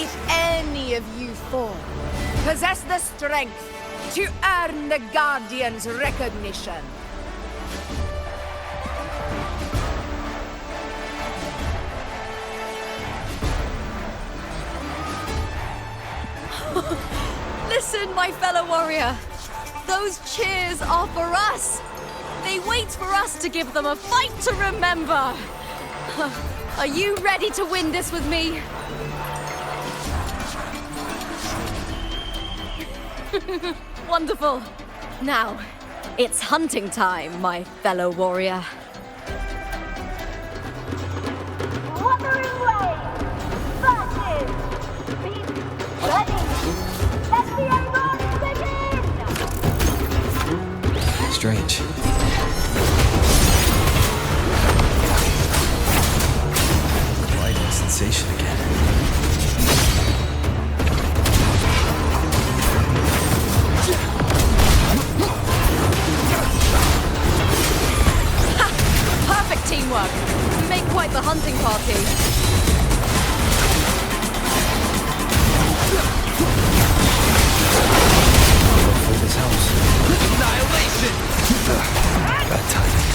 if any of you four possess the strength to earn the Guardian's recognition. Listen, my fellow warrior. Those cheers are for us. They wait for us to give them a fight to remember. Are you ready to win this with me? Wonderful. Now, it's hunting time, my fellow warrior. Wuthering Way versus Beast Ready. Let the Agon begin! Strange. Lighting sensation again. Perfect teamwork. We make quite the hunting party. Hopefully this helps. Annihilation! Bad timing.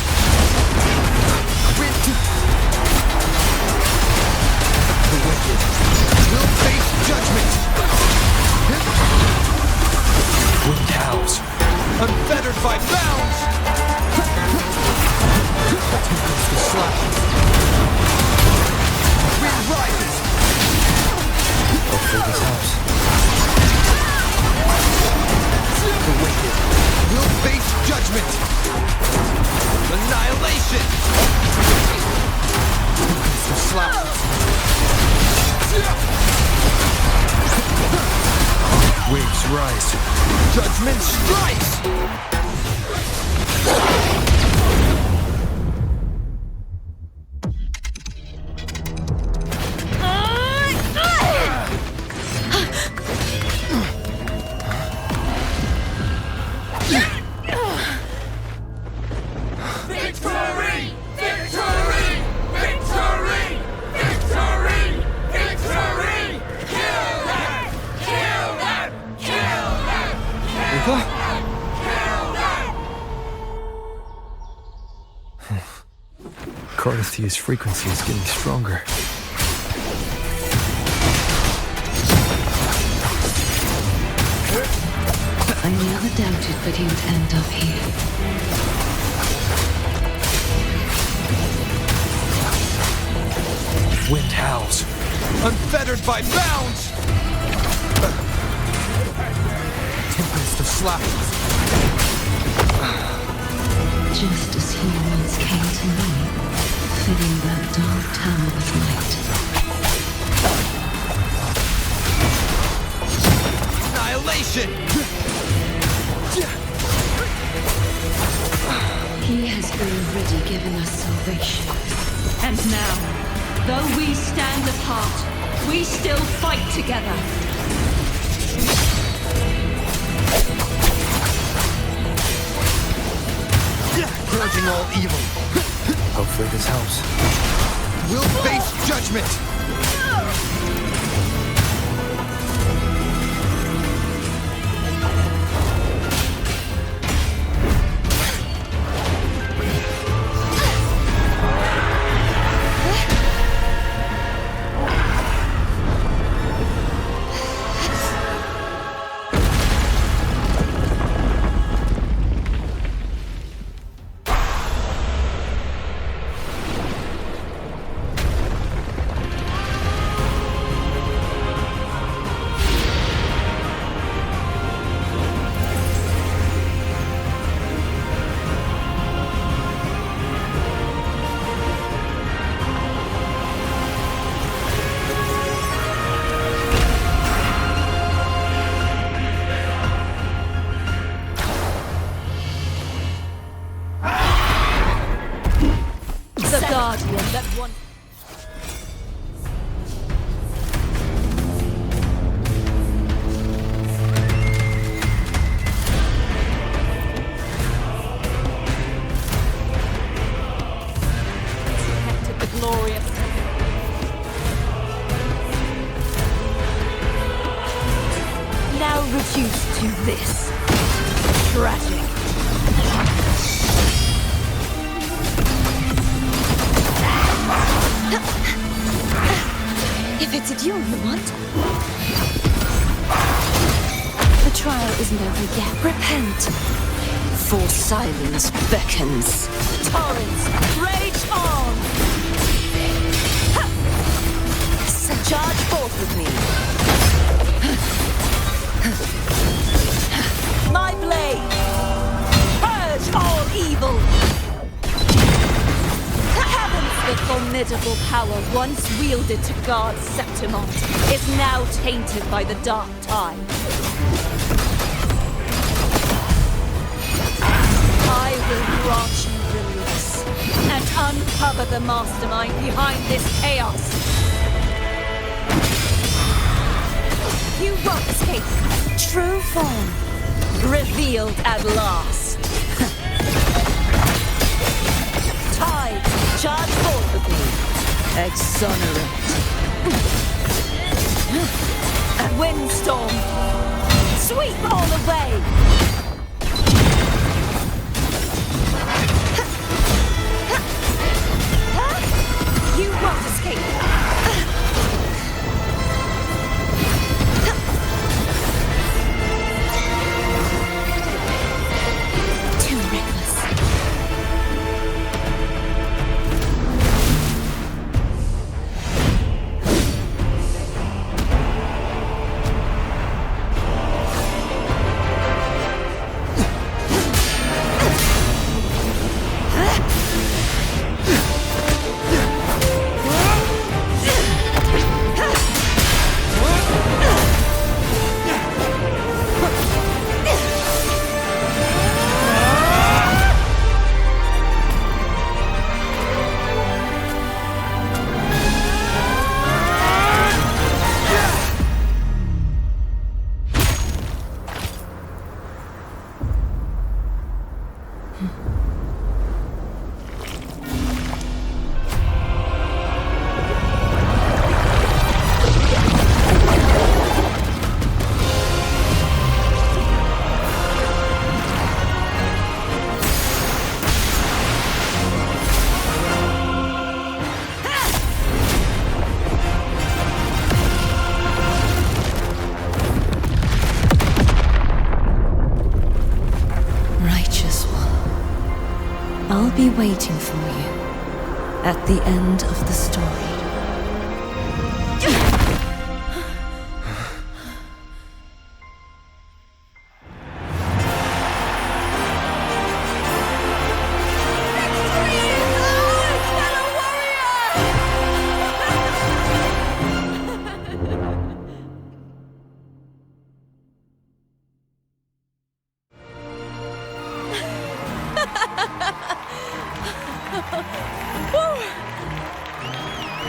The wicked will face judgment! Wind howls. Unfettered by bounds! Tempest the slash. Wind rises! Hopefully this helps. The wicked will face judgment! Annihilation! Tempest the slash. Waves rise. Judgment strikes! Cartethia's frequency is getting stronger. I never doubted that he would end up here. Wind howls. Unfettered by bounds! Tempest of slashes. Just as he once came to me, filling that dark tower with light. annihilation! He has already given us salvation. And now, though we stand apart, we still fight together. Purging all evil. Hopefully this helps. We'll face judgment! Reduced to this. Tragic. If it's a duel you want. The trial isn't over yet. Repent. For silence beckons. Torrents, rage on! So charge forth with me. My blade! Purge all evil! The formidable power once wielded to guard Septimont is now tainted by the dark tide. I will grant you release and uncover the mastermind behind this chaos. You won't escape. True form revealed at last. Tide, charge forth with me. Exonerate. And windstorm, sweep all away. You won't escape. I'll be waiting for you at the end of the story.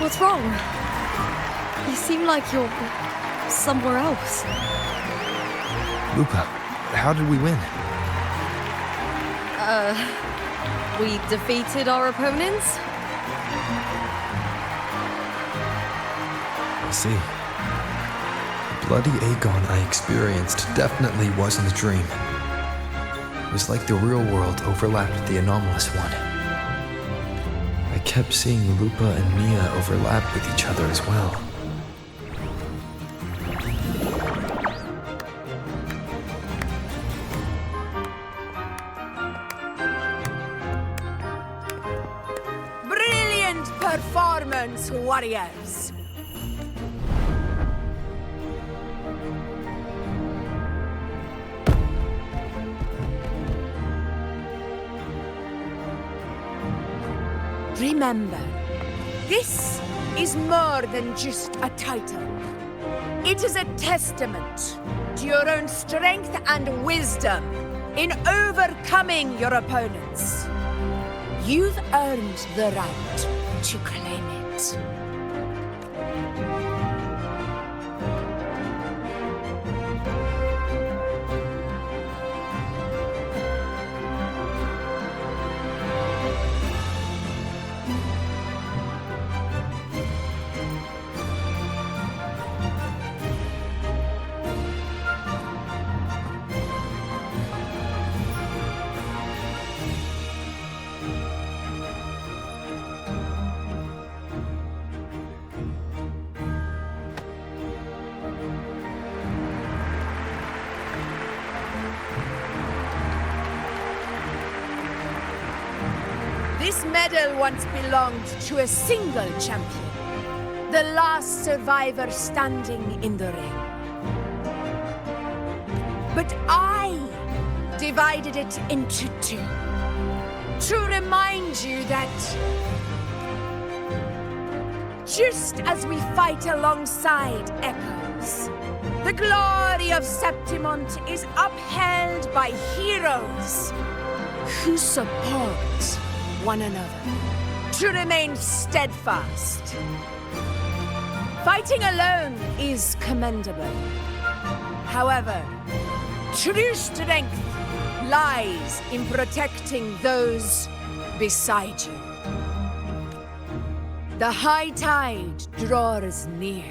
What's wrong? You seem like you're somewhere else. Lupa, how did we win? We defeated our opponents? I see. The bloody Agon I experienced definitely wasn't a dream. It was like the real world overlapped with the anomalous one. I kept seeing Lupa and Mya overlap with each other as well. Brilliant performance, warriors! Remember, this is more than just a title. It is a testament to your own strength and wisdom in overcoming your opponents. You've earned the right to claim it. This medal once belonged to a single champion, the last survivor standing in the ring. But I divided it into two, to remind you that just as we fight alongside echoes, the glory of Septimont is upheld by heroes who support one another, to remain steadfast. Fighting alone is commendable. However, true strength lies in protecting those beside you. The high tide draws near.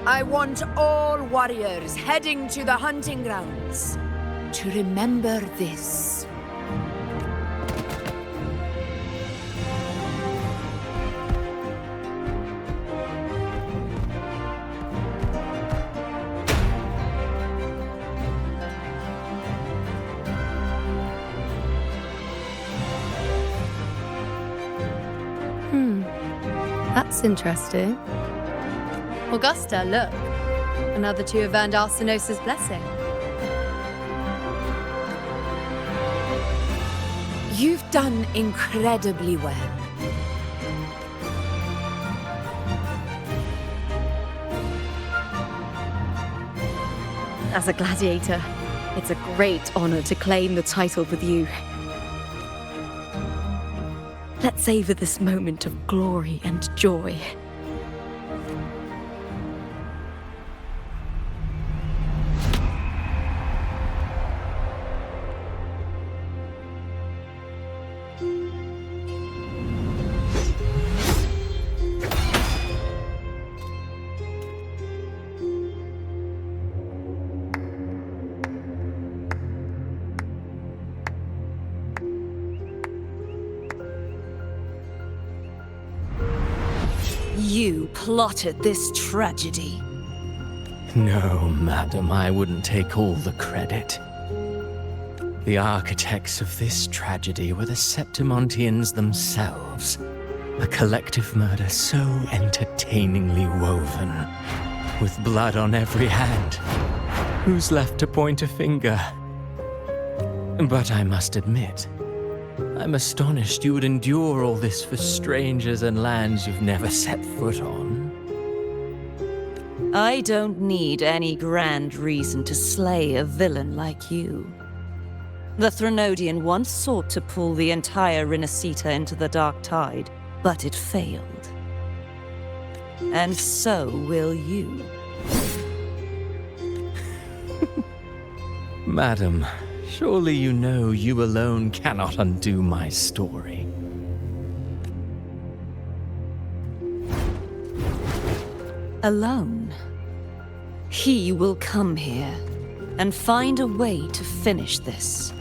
I want all warriors heading to the hunting grounds to remember this. That's interesting. Augusta, look. Another two have earned Arsinosa's blessing. You've done incredibly well. As a gladiator, it's a great honor to claim the title with you. Let's savor this moment of glory and joy. You plotted this tragedy. No, madam, I wouldn't take all the credit. The architects of this tragedy were the Septimontians themselves. A collective murder so entertainingly woven, with blood on every hand. Who's left to point a finger? But I must admit, I'm astonished you would endure all this for strangers and lands you've never set foot on. I don't need any grand reason to slay a villain like you. The Threnodian once sought to pull the entire Rinascita into the Dark Tide, but it failed. And so will you. Madam, surely you know you alone cannot undo my story. Alone. He will come here and find a way to finish this.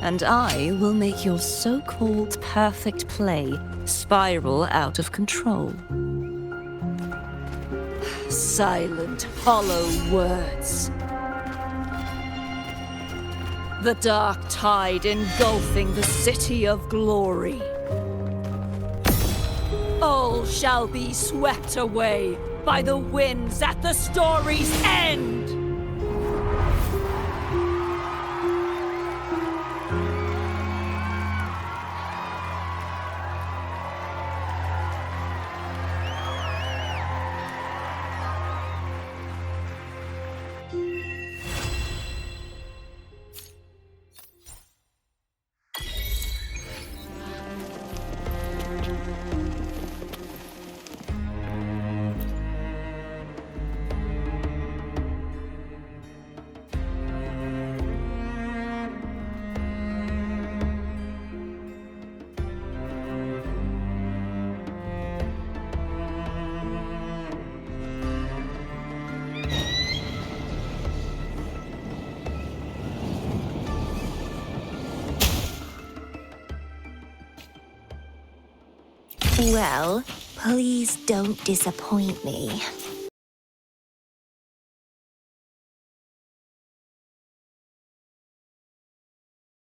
And I will make your so-called perfect play spiral out of control. Silent, hollow words. The dark tide engulfing the city of glory. All shall be swept away by the winds at the story's end! Well, please don't disappoint me.